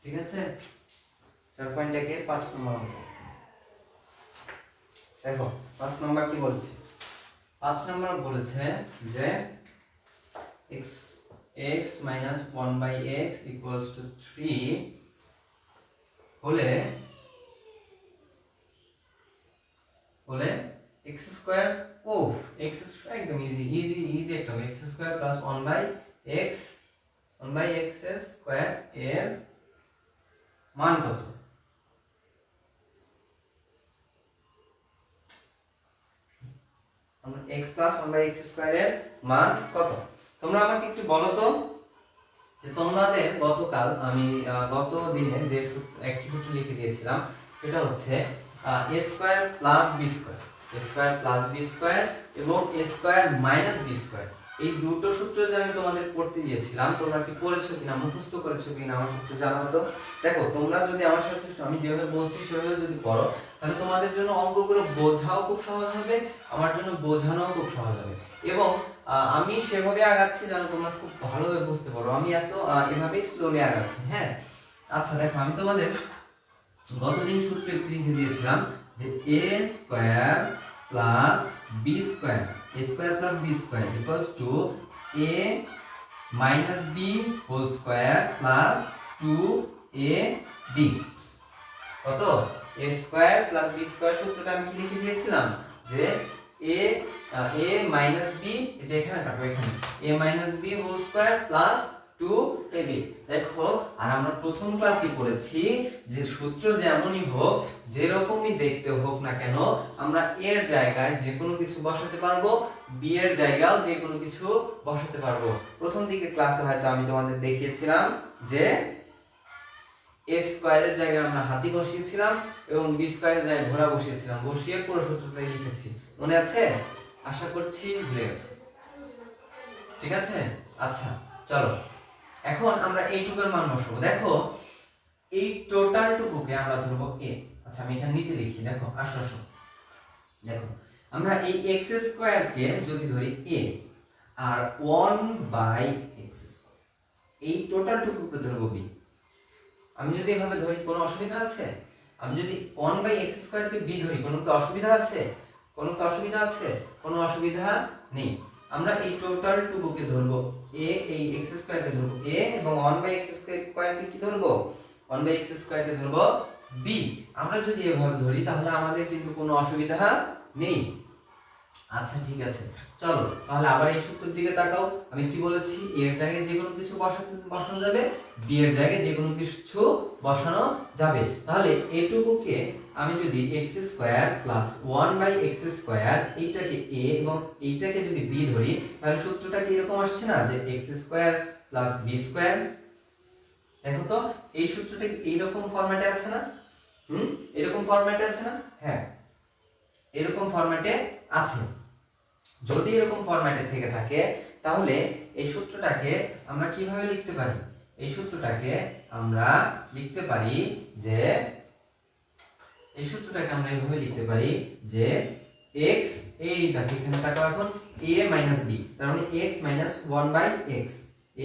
ঠিক আছে? 4 পয়েন্টটাকে 5 নাম্বার অঙ্ক। দেখো 5 নাম্বার কি বলছে, 5 নাম্বার বলেছে যে x x minus 1 by x equals to 3 হলে x স্কয়ার, ও x স্কয়ার একদম ইজি ইজি ইজি একটা x square plus 1 by x square এর মান কত? x plus 1 by x square এর মান কত? তোমরা আমাকে একটু বলো তো যে তোমাদের গতকাল আমি গত দিনে যে একটি সূত্র লিখে দিয়েছিলাম সেটা হচ্ছে a square plus b square, a square plus b square এবং a square minus b square, এই দুটো সূত্র যে আমি তোমাদের পড়তে দিয়েছিলাম তোমরা কি পড়েছো কিনা, মুখস্থ করেছো কিনা আমাকে একটু জানাও তো। দেখো তোমরা যদি আমার সাথে আমি যেভাবে বলছি সেভাবে যদি পড়ো তাহলে তোমাদের জন্য অঙ্কগুলো বোঝাও খুব সহজ হবে, আমার জন্য বোঝানোও খুব সহজ হবে, এবং আমি সেভাবে আগাচ্ছি যেন তোমরা খুব ভালোভাবে বুঝতে পারো। আমি এভাবেই স্লোলি আগাচ্ছি। হ্যাঁ, আচ্ছা দেখো আমি তোমাদের গতদিন সূত্র একটি লিখে দিয়েছিলাম যে a square plus b square, a square plus b square equals to a minus b whole square plus 2ab। কত? a square plus b square সূত্রটা আমি কি লিখে দিয়েছিলাম যে a মাইনাস b, যে এখানে থাকবে এখানে a minus b whole square plus 2ab। দেখো আর আমরা প্রথম ক্লাসে পড়েছি যে সূত্র যেমনই হোক যেরকমই দেখতে হোক না কেন আমরা এর জায়গায় যে কোনো কিছু বসাতে পারবো, বি এর জায়গায়ও যে কোনো কিছু বসাতে পারবো। প্রথম দিকে ক্লাসে হয়তো আমি তোমাদের দেখিয়েছিলাম যে এ স্কয়ারের জায়গায় আমরা হাতি বসিয়েছিলাম এবং বি স্কয়ারের জায়গায় ঘোড়া বসিয়েছিলাম, বসিয়ে পুরো সূত্রটা লিখেছি। মনে আছে? আশা করছি ভুলে গেছো। ঠিক আছে, আচ্ছা চলো এখন আমরা এইটুকুর মান বসাবো। দেখো এই টোটাল টুকুকে আমরা ধরবো a। আচ্ছা আমি এখানে নিচে লিখি, দেখো আসো আসো, দেখো আমরা এই x স্কয়ার কে যদি ধরি a আর 1/x স্কয়ার, এই টোটাল টুকুকে ধরবো b। আমি যদি এভাবে ধরি কোনো অসুবিধা আছে? আমি যদি 1/x স্কয়ার কে b ধরি কোনো কি অসুবিধা আছে? কোনো কি অসুবিধা আছে? কোনো অসুবিধা নেই। আমরা এই টোটাল টুকুকে ধরবো a, এই x স্কয়ার কে ধরবো a এবং 1/x স্কয়ার কে কি ধরবো? 1/x স্কয়ার কে ধরবো b। আমরা যদি এভাবে ধরি তাহলে আমাদের কিন্তু কোনো অসুবিধা নেই। আচ্ছা ঠিক আছে, চলো তাহলে আবার এই সূত্রের দিকে তাকাও। আমি কি বলেছি? a এর জায়গায় যে কোনো কিছু বসানো যাবে, b এর জায়গায় যে কোনো কিছু বসানো যাবে। তাহলে এটুকুকে আমি যদি x square plus 1/x square, এইটাকে a এবং এইটাকে যদি b ধরি, তাহলে সূত্রটা কি এরকম আসছে না যে x square plus b square? দেখো তো এই সূত্রটা এইরকম ফরম্যাটে আছে না? এরকম ফরম্যাটে আছে না? হ্যাঁ এরকম ফরম্যাটে আছে। যদি এরকম ফরম্যাটে থেকে থাকে তাহলে এই সূত্রটাকে আমরা কিভাবে লিখতে পারি? এই সূত্রটাকে আমরা লিখতে পারি যে এই সূত্রটাকে আমরা এইভাবে লিখতে পারি যে x, এই দেখো এখানে তাকাও এখন, a - b, তার মানে x - 1/x,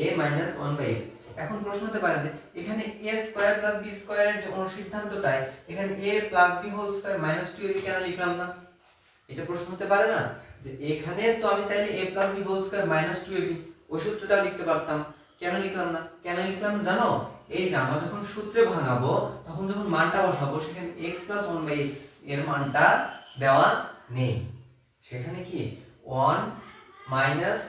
a - 1/x। এখন প্রশ্ন হতে পারে যে এখানে a স্কয়ার প্লাস b স্কয়ারের যে অনুসিদ্ধান্তটায় এখানে a plus b whole square minus 2ab কেন লিখলাম না? এটা প্রশ্ন হতে পারে না যে এখানে তো আমি চাইলে a plus b whole square minus 2ab ওই সূত্রটা লিখতে পারতাম, কেন লিখলাম না? কেন লিখলাম জানো? এই যে আমরা যখন সূত্রে ভাঙাবো তখন যখন মানটা বসাবো সেখানে x প্লাস 1/x এর মানটা দেওয়া নেই, সেখানে কি 1 মাইনাস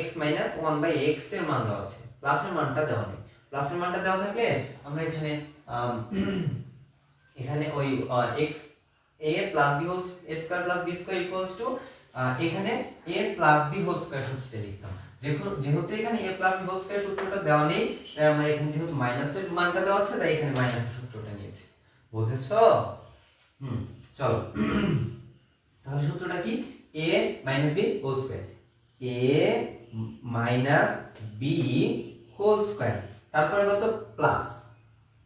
x মাইনাস 1/x এর মান দেওয়া আছে, প্লাসের মানটা দেওয়া নেই। প্লাসের মানটা দেওয়া থাকলে আমরা এখানে এখানে ওই x a plus b whole square plus b square equals to এখানে a plus b whole square সূত্রটা লিখতাম। যেহেতু এখানে a plus b whole square সূত্রটা দেওয়া নেই, তাই আমরা এখানে যেহেতু মাইনাসের মানটা দেওয়া আছে তাই এখানে মাইনাসের সূত্রটা নিয়েছি। বুঝেছো? চলো তাহলে সূত্রটা কি? a - b whole square, a - b whole square, তারপর কত? প্লাস,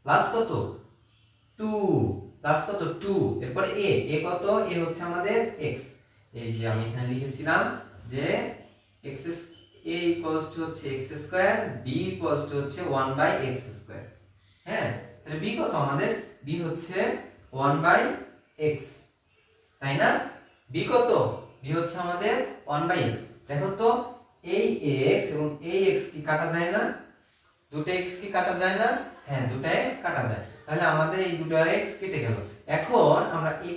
প্লাস কত? 2, প্লাস কত? 2, এরপর a, a কত? a হচ্ছে আমাদের x, এই যে আমি এখানে লিখেছিলাম যে x a ইকুয়ালস টু হচ্ছে x square, b equals to হচ্ছে 1/x স্কয়ার। হ্যাঁ তাহলে b কত আমাদের? b হচ্ছে 1/x, তাই না? b কত? b হচ্ছে আমাদের 1/x। দেখো তো এই x এবং এই x কি কাটা যায় না? দুটো x কি কাটা যায় না? হ্যাঁ দুটো x কাটা যায়, তাহলে আমাদের এই দুটো x কেটে গেল। এখন আমরা এই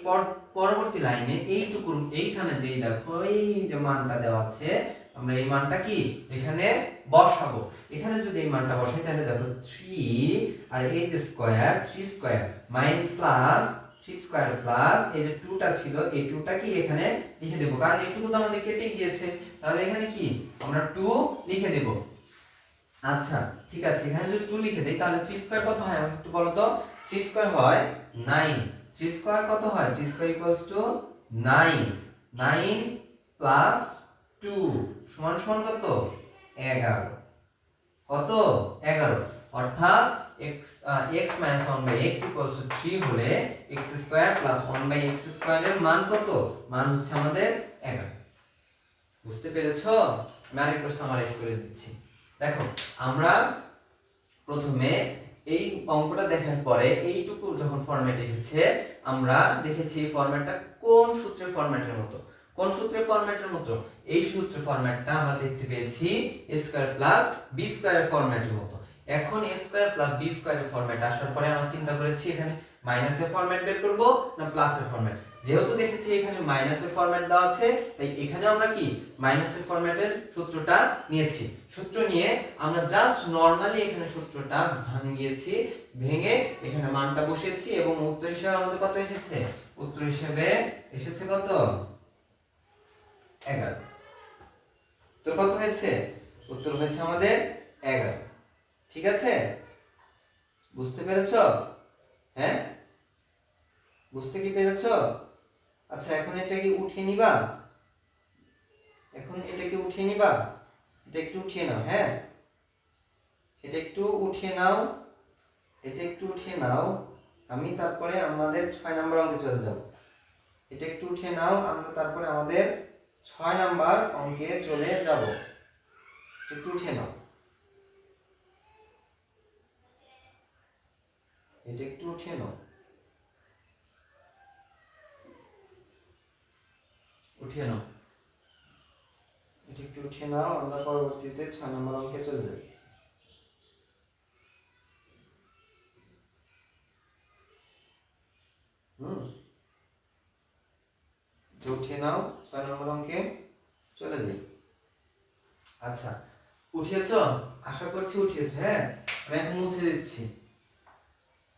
পরবর্তী লাইনে এইটুকু এইখানে যেই দেখো এই যে মানটা দেওয়া আছে, আমরা এই মানটা কি এখানে বসাবো। এখানে যদি এই মানটা বসাই তাহলে দেখো 3 আর এই যে square, 3 square mine plus 3 square plus এই যে 2টা ছিল, এই 2টা কি এখানে লিখে দেব, কারণ এইটুকু তো আমাদের কেটে গিয়েছে, তাহলে এখানে কি আমরা 2 লিখে দেব। আচ্ছা ঠিক আছে, এখানে যদি 2 লিখে দেই তাহলে 3 স্কয়ার কত হয় আমাকে একটু বলো তো? 3 স্কয়ার হয় 9, 3 স্কয়ার কত হয়? 3 স্কয়ার ইকুয়ালস টু 9, 9 প্লাস 2 সমান সমান কত? 11, কত? 11, অর্থাৎ x 1/x 3 হলে x স্কয়ার প্লাস 1/x স্কয়ারের মান কত? মান হচ্ছে আমাদের 11। বুঝতে পেরেছো? আমি আরেকবার সামারাইজ করে দিচ্ছি। দেখো আমরা প্রথমে এই অঙ্কটা দেখার পরে এইটুকু যখন ফরম্যাট এসেছে আমরা দেখেছি এই ফরম্যাটটা কোন সূত্রের ফরম্যাটের মতো। কোন সূত্রের ফরম্যাটের মতো? এই সূত্রের ফরম্যাটটা আমরা দেখতে পেয়েছি a স্কয়ার প্লাস b স্কয়ারের ফরম্যাটের মতো। এখন a স্কয়ার প্লাস b স্কয়ারের ফরম্যাট আসার পরে আমরা চিন্তা করেছি এখানে মাইনাসের ফরম্যাট বের করব না প্লাসের ফরম্যাট। যেহেতু দেখেছি এখানে মাইনাসের ফরম্যাট দেওয়া আছে তাই এখানে আমরা কি মাইনাসের ফরম্যাটের সূত্রটা নিয়েছি। সূত্র নিয়ে আমরা জাস্ট নরমালি এখানে সূত্রটা ভাঙিয়েছি, ভেঙে এখানে মানটা বসিয়েছি এবং উত্তর হিসেবে আমাদের কত এসেছে? উত্তর হিসেবে এসেছে কত? 11। তো কত হয়েছে? উত্তর হয়েছে আমাদের 11। ঠিক আছে, বুঝতে পেরেছো? হ্যাঁ, বুঝতে কি পেরেছো? আচ্ছা, এখন এটা কি উঠিয়ে নিবা? এখন এটাকে উঠিয়ে নিবা? এটা একটু উঠিয়ে নাও। হ্যাঁ, এটা একটু উঠিয়ে নাও, এটা একটু উঠিয়ে নাও। আমি তারপরে আমাদের 6 নম্বর অঙ্কে চলে যাব। এটা একটু উঠিয়ে নাও, আমরা তারপরে আমাদের 6 নম্বর অঙ্কে চলে যাব। একটু উঠিয়ে নাও, এটা একটু উঠিয়ে নাও, উঠিয়ে নাও, এটা একটু উঠিয়ে নাও, আমরা পরবর্তীতে 6 নম্বর অঙ্কে চলে যাব। হুম, উঠিয়ে নাও, 6 নম্বর অঙ্কে চলে যাই। আচ্ছা, উঠিয়েছো? আশা করছি উঠিয়েছো। হ্যাঁ, আমি এখন মুছে দিচ্ছি,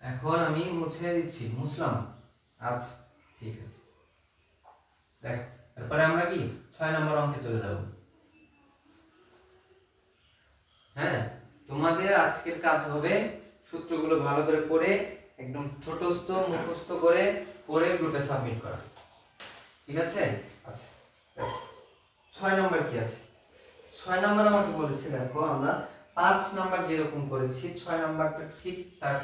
এখন আমি মুছে দিচ্ছি, মুছলাম। আচ্ছা, ঠিক আছে। দেখ, তারপরে আমরা কি 6 নম্বর অঙ্কে চলে যাব। হ্যাঁ, তোমাদের আজকের কাজ হবে সূত্রগুলো ভালো করে পড়ে একদম ছোটস্থ মুখস্থ করে পড়ে গ্রুপে সাবমিট করা। ঠিক আছে? আচ্ছা, 6 নম্বর কি আছে? 6 নম্বর আমাকে বলেছে, দেখো আমরা 5 নম্বর যেরকম করেছি 6 নম্বরটা ঠিক তার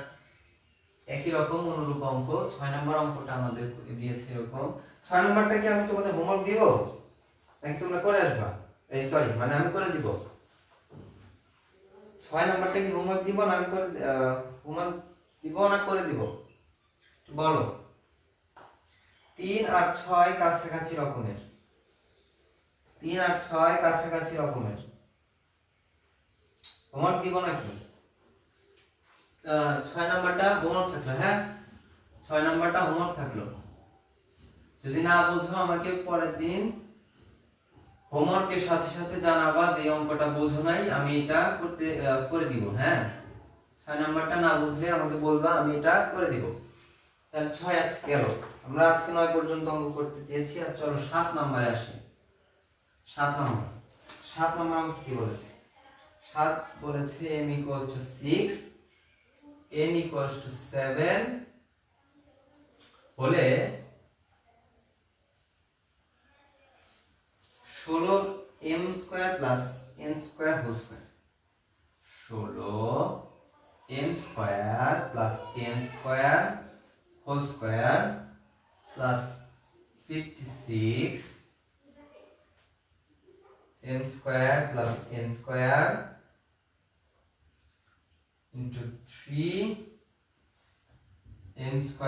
একই রকম অনুরূপ অঙ্ক। 6 নম্বর অঙ্কটা আমাদের দিয়েছে এরকম। 6 নম্বরটা কি আমি তোমাদের হোমওয়ার্ক দিব নাকি তোমরা করে আসবা? এই সরি, মানে আমি করে দিব। 6 নম্বরটা কি হোমওয়ার্ক দিব না আমি করে হোমওয়ার্ক দিব না করে দিব? বলো। 3 আর 6 কাছাকাছি রকমের, 3 আর 6 কাছাকাছি রকমের। হোমওয়ার্ক দিব নাকি? 6 নাম্বারটা হোমওয়ার্ক থাকলো। হ্যাঁ, 6 নাম্বারটা হোমওয়ার্ক থাকলো। যদি না বোঝো আমাকে পরের দিন হোমওয়ার্কের সাথে সাথে জানাবা যে অঙ্কটা বোঝো নাই, আমি এটা করে দিব। হ্যাঁ, 6 নাম্বারটা না বুঝলে আমাকে বলবা, আমি এটা করে দিব। তাহলে 6 আজকে গেল। আমরা আজকে 9 পর্যন্ত অঙ্ক করতে চেয়েছি। আর চলো 7 নম্বরে আসি। 7 নম্বর, 7 নম্বর অঙ্ক কি বলেছে? 7 বলেছে m = 6, n = 7 হলে 16m² + n² whole square. 16m² + n² whole square plus 56m² + n² into 3m²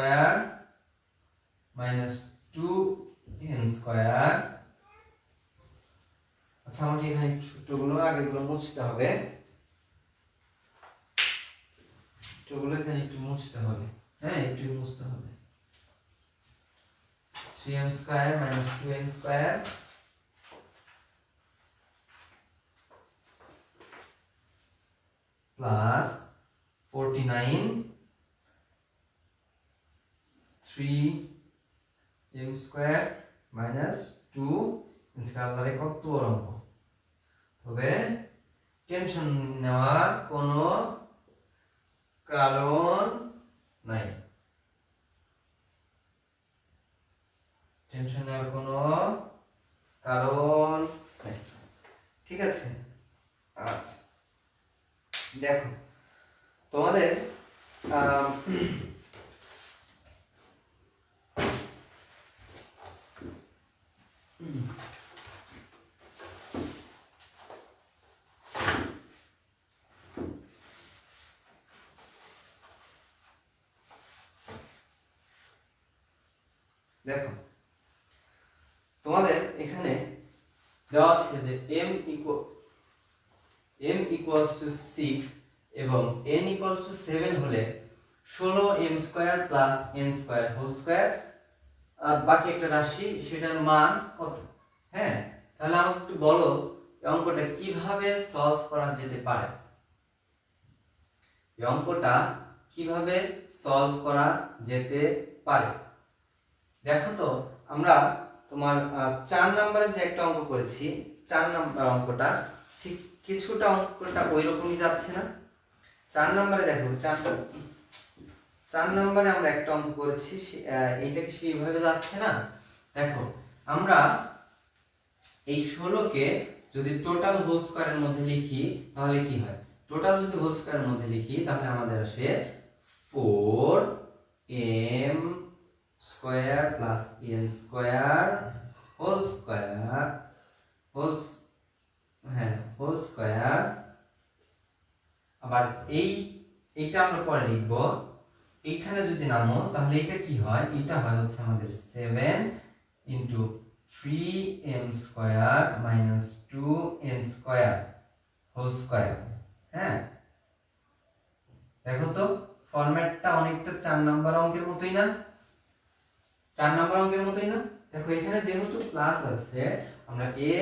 - 2n²। আচ্ছা, আমাকে এখানে সূত্রগুলো আগেগুলো মুছতে হবে, সূত্রগুলো এখানে একটু মুছতে হবে। হ্যাঁ, একটু মুছতে হবে। 3m² - 2n² plus 49 3m² - 2n²। কত বড় অঙ্ক, তবে টেনশন নেওয়ার কোনো কারণ নাই, টেনশন নেওয়ার কোনো কারণ নাই। ঠিক আছে? আচ্ছা, দেখো তোমাদের দেখো তোমাদের এখানে দেওয়া আছে যে m = 6 এবং n = 7 হলে 16m² + n² হোল স্কয়ার আর বাকি একটা রাশি, সেটার মান কত? হ্যাঁ, তাহলে আমাকে একটু বলো এই অঙ্কটা কিভাবে সলভ করা যেতে পারে। এই অঙ্কটা কিভাবে সলভ করা যেতে পারে? দেখো তো, আমরা তোমার 4 নম্বরে যে একটা অঙ্ক করেছি, 4 নম্বর অঙ্কটা ঠিক কিছুটা অঙ্কটা ওই রকমই যাচ্ছে না? 4 নম্বরে দেখো, 4 নম্বরে আমরা একটা অঙ্ক করেছি, এইটা কি সেইভাবে যাচ্ছে না? দেখো আমরা এই 16কে যদি টোটাল হোল স্কয়ারের মধ্যে লিখি তাহলে কি হয়? টোটাল যদি হোল স্কয়ারের মধ্যে লিখি তাহলে আমাদের আসে 4m square plus n square whole square whole square. আবার এইটা আমরা পরে লিখব। এইখানে যদি নামো তাহলে এটা কি হয়? এটা হয় হচ্ছে আমাদের 7 into 3m square minus 2n square whole square. হ্যাঁ, দেখো তো ফরম্যাটটা অনেকটা 4 নাম্বার অঙ্কের মতোই না? 4 নাম্বার অঙ্কের মতোই না? দেখো এখানে যেহেতু প্লাস আছে, আমরা a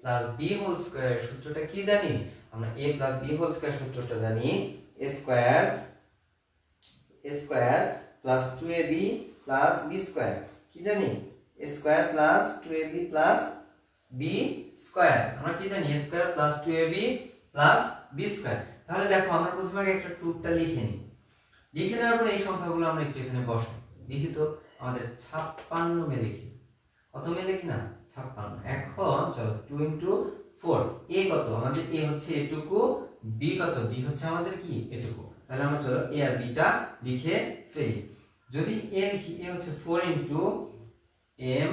plus b whole square সূত্রটা কি জানি? আমরা a plus b whole square সূত্রটা জানি a square plus 2ab plus b square. কি জানি? a square plus 2ab plus b square. আমরা কি জানি? a square plus 2ab plus b square. তাহলে দেখো আমরা প্রথমে আগে একটা টুকটা লিখে নিই। লিখে নেওয়ার পরে এই সংখ্যাগুলো আমরা একটু এখানে বসাই। দেখি তো আমাদের 56 মেলে কি? কত মেলে কি না? 56। এখন চলো 2 ইনটু 4, a কত? আমাদের a হচ্ছে এটুকু, b কত? b হচ্ছে আমাদের কি? এটুকু। তাহলে আমরা চলো a আর b টা লিখে ফেলি। যদি a লিখি, a হচ্ছে 4 into m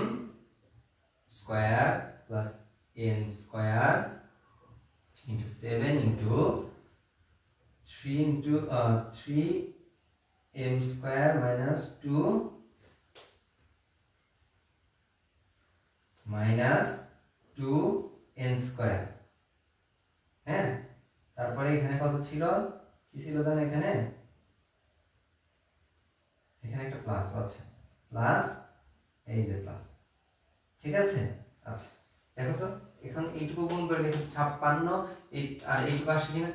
square plus n square into 7 into 3 into 3m square minus 2 minus 2n square. হ্যাঁ, তারপরে এখানে কত ছিল? কি ছিল জানো? এখানে একটা প্লাস আছে, প্লাস এই যে প্লাস। ঠিক আছে? আচ্ছা দেখো তো এখন এইটুকু গুণ করে দেখো 56 আর এইটুকু আসে কিনা?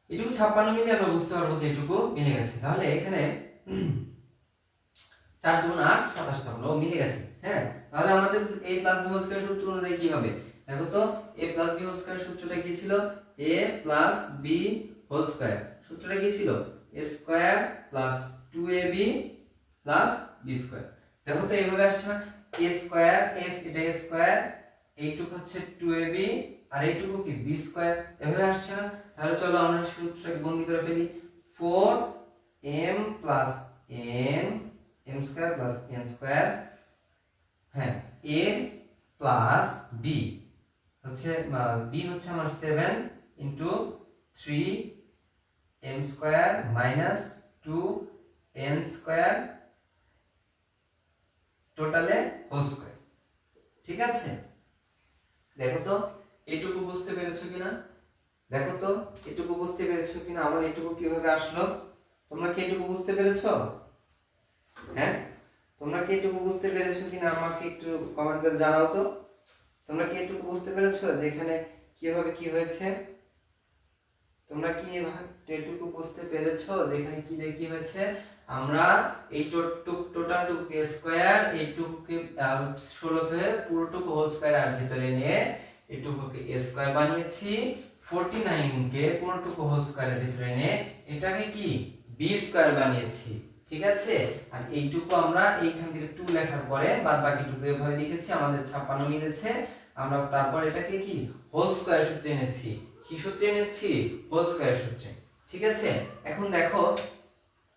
এইটুকু 56 মিলে আমরা বুঝতে পারবো যে এইটুকু মিলে গেছে। তাহলে এখানে 4 2 8 27 থাকলো, মিলে গেছে। হ্যাঁ, তাহলে আমাদের a plus b whole square সূত্র অনুযায়ী কি হবে? দেখো তো a plus b whole square সূত্রটা কি ছিল? a plus b whole square সূত্রটা কি ছিল? a square plus 2ab plus b square. দেখো তো এইভাবে আসছে না? a স্কয়ার এটা a স্কয়ার, এইটুকু হচ্ছে 2ab আর এইটুকু কি b স্কয়ার। এভাবে আসছে না? তাহলে চলো আমরা সূত্রটাকে বন্দি করে ফেলি। 4m plus n m square plus n square, হ্যাঁ, a প্লাস b হচ্ছে b হচ্ছে আমার 7 into 3m square minus 2n square টোটালে হোল স্কয়ার। ঠিক আছে? দেখো তো এইটুকু বুঝতে পেরেছো কিনা? দেখো তো এটুকু বুঝতে পেরেছো কিনা? আমার এটুকু কিভাবে আসলো? তোমরা কি এটুকু বুঝতে পেরেছো? হ্যাঁ, তোমরা কি এটুকু বুঝতে পেরেছো কিনা আমাকে একটু কমেন্ট করে জানাও তো। তোমরা কি এটুকু বুঝতে পেরেছো যে এখানে কিভাবে কি হয়েছে? তোমরা কি এটুকু বুঝতে পেরেছো যে এখানে কি দেখি হয়েছে? আমরা এই টোটাল টুকু স্কয়ার, এইটুকুকে 16কে পুরোটুকু হোল স্কয়ার আর ভিতরে নিয়ে এইটুকুকে a স্কয়ার বানিয়েছি, 49 কে পুরোটুকু হোল স্কয়ারের ভিতরে নিয়ে এটাকে কি b স্কয়ার বানিয়েছি। ঠিক আছে? আর এইটুকু আমরা এইখান থেকে 2 লেখার পরে বাদ বাকিটুকু এভাবে লিখেছি, আমাদের 56 মিলেছে। আমরা তারপর এটাকে কি হোল স্কয়ার সূত্রে এনেছি। কি সূত্রে এনেছি? হোল স্কয়ার সূত্রে। ঠিক আছে? এখন দেখো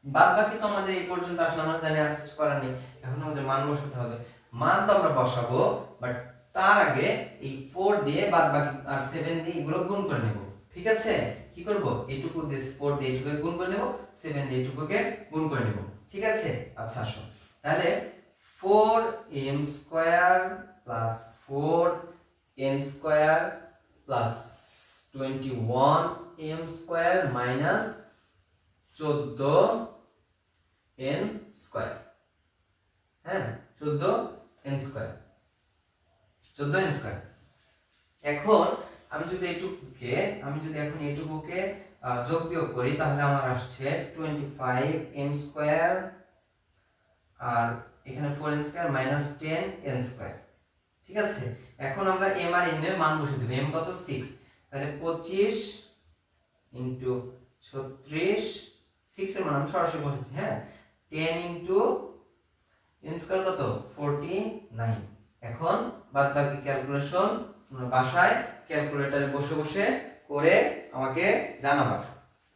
বাদ বাকি তো আমাদের এই পর্যন্ত আসলে আমরা জানি, আর কিছু করার নেই। এখন আমাদের মান বসাতে হবে। মান তো আমরা বসাবো, বাট তার আগে এই 4 দিয়ে বাদ বাকি আর 7 দিয়ে এগুলো গুণ করে নেব। ঠিক আছে? কি করব? এইটুকু দিয়ে 4 দিয়ে এইটুকুকে গুণ করে নেব, 7 দিয়ে এইটুকুকে গুণ করে নেব। ঠিক আছে? আচ্ছা আসো তাহলে 4m square plus 4n square plus 21m square minus 14n square. হ্যাঁ, 14n স্কয়ার, 14n স্কয়ার। এখন আমি যদি এখন এইটুকুকে যোগ বিয়োগ করি তাহলে আমার আসছে 25m স্কয়ার আর এখানে 4n square minus 10n square. ঠিক আছে? এখন আমরা m আর n এর মান বসিয়ে দেব। m কত? 6। তাহলে 25 ইনটু 36 6 এর মান আমি সরাসরি বলেছি, হ্যাঁ 10 ইনটু n স্কয়ার কত 49। এখন বাদবাকি ক্যালকুলেশন তোমরা বাসায় ক্যালকুলেটরে বসে বসে করে আমাকে জানাবা।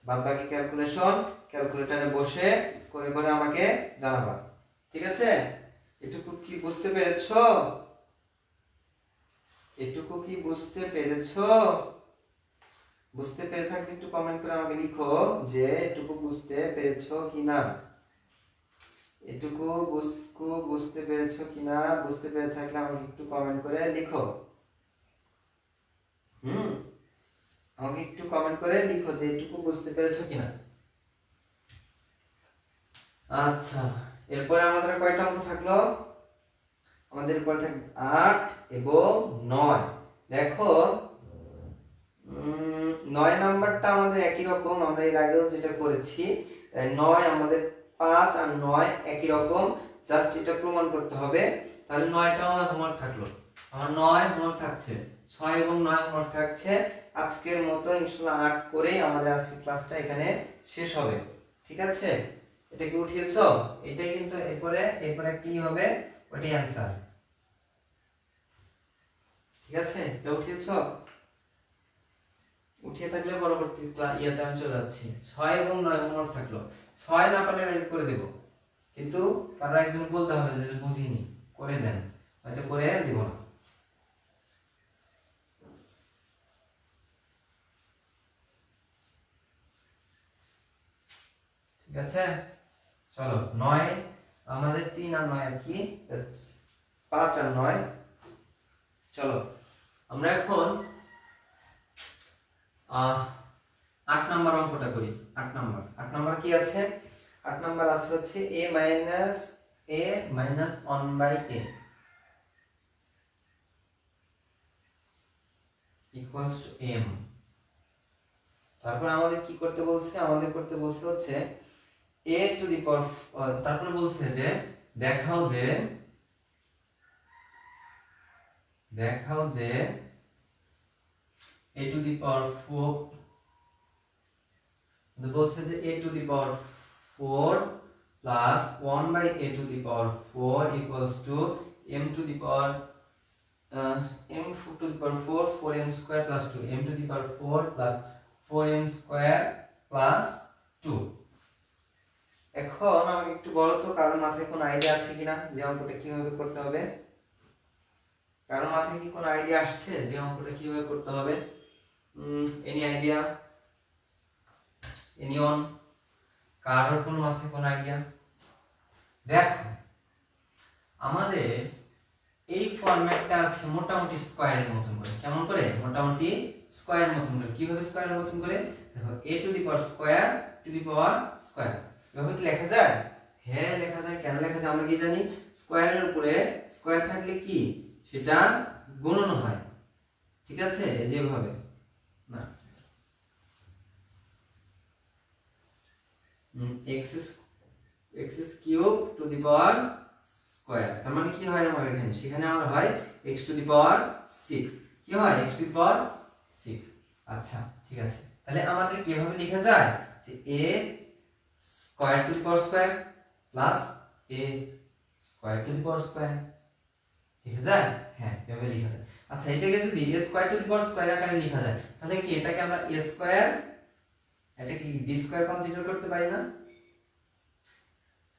বাদবাকি ক্যালকুলেশন ক্যালকুলেটরে বসে করে করে আমাকে জানাবা, ঠিক আছে? এটুকু কি বুঝতে পেরেছো? এটুকু কি বুঝতে পেরেছো? বুঝতে পেরে থাকলে একটু কমেন্ট করে আমাকে লিখো যে এটুকু বুঝতে পেরেছো কিনা। এটুকু বুঝতে পেরেছো কিনা, বুঝতে পেরে থাকলে আমাকে একটু কমেন্ট করে লিখো। আমাকে একটু কমেন্ট করে লিখো যে এটুকু বুঝতে পেরেছো কিনা। আচ্ছা, এরপরে আমাদের কয়টা অঙ্ক থাকলো? আমাদের এরপরে থাকবে 8 এবং 9। দেখো 9 নাম্বারটা আমাদের একই রকম, আমরা এর আগেও যেটা করেছি 9 আমাদের 5 আর 9 একই রকম, জাস্ট এটা প্রমাণ করতে হবে। তাহলে 9টা আমার হোমওয়ার্ক থাকলো, আমার 9 হোমওয়ার্ক থাকছে, 6 এবং 9 হোমওয়ার্ক থাকছে। আজকের মতো ইনশাআল্লাহ 8 করেই আমাদের আজকের ক্লাসটা এখানে শেষ হবে, ঠিক আছে? এটা কি উঠিয়েছো? এটাই কিন্তু এরপরে কি হবে ওটাই অ্যানসার, ঠিক আছে? এটা উঠিয়েছো? উঠিয়ে থাকলে পরবর্তী ইয়াতে আমি চলে যাচ্ছি। 6 এবং 9 হোমওয়ার্ক থাকলো, 6 না পারলে আমি করে দেব, কিন্তু কারো একজন বলতে হবে যে বুঝিনি করে দেন, হয়তো করে দেব না। ঠিক আছে, চলো 9 আমাদের 3 আর 9 আর কি 5 আর 9। চলো আমরা এখন 8 নাম্বার অঙ্কটা করি। 8 নাম্বার কি আছে? 8 নাম্বার আছে হচ্ছে a minus 1 by a equals to m। তারপর আমাদের কি করতে বলছে? আমাদের করতে বলছে হচ্ছে a to the power, তারপর বলছে যে দেখাও যে a to the power 4, বলছে যে a to the power 4 plus 1 by a to the power 4 equals to m to the power m to the power 4 4m square plus 2 m to the power 4 plus 4m square plus 2। এখন আমাকে একটু বলো তো কারোর মাথায় কোনো idea আছে কিনা যে অঙ্কটা কিভাবে করতে হবে? কারোর মাথায় কি কোনো আইডিয়া আসছে যে অঙ্কটা কিভাবে করতে হবে? Any idea? এনিওয়ান? কারোর কোনো মাথায় কোনো আইডিয়া? দেখো আমাদের এই ফরম্যাটটা আছে মোটামুটি স্কয়ারের মতন করে। কেমন করে? মোটামুটি স্কয়ারের মতন করে। কিভাবে স্কয়ারের মতন করে? দেখো a two the power square to the power square, এভাবে কি লেখা যায়? হ্যাঁ লেখা যায়। কেন লেখা যায় আমরা কি জানি? স্কয়ারের উপরে স্কয়ার থাকলে কি সেটা গুণন হয়, ঠিক আছে? যেভাবে না x cube two the power square, তার মানে কি হয় আমার এখানে? সেখানে আমার হয় x টু দি পাওয়ার 6। কি হয়? x টু দি পাওয়ার 6। আচ্ছা ঠিক আছে, তাহলে আমাদের কিভাবে লেখা যায় যে a square to the power square plus a square to the power square লেখা যায়? হ্যাঁ এভাবে লেখা যায়। আচ্ছা এটাকে যদি a square to the power square আকারে লেখা যায় তাহলে কি এটাকে আমরা a স্কয়ার, এটা কি b স্কয়ার কনসিডার করতে পারি না?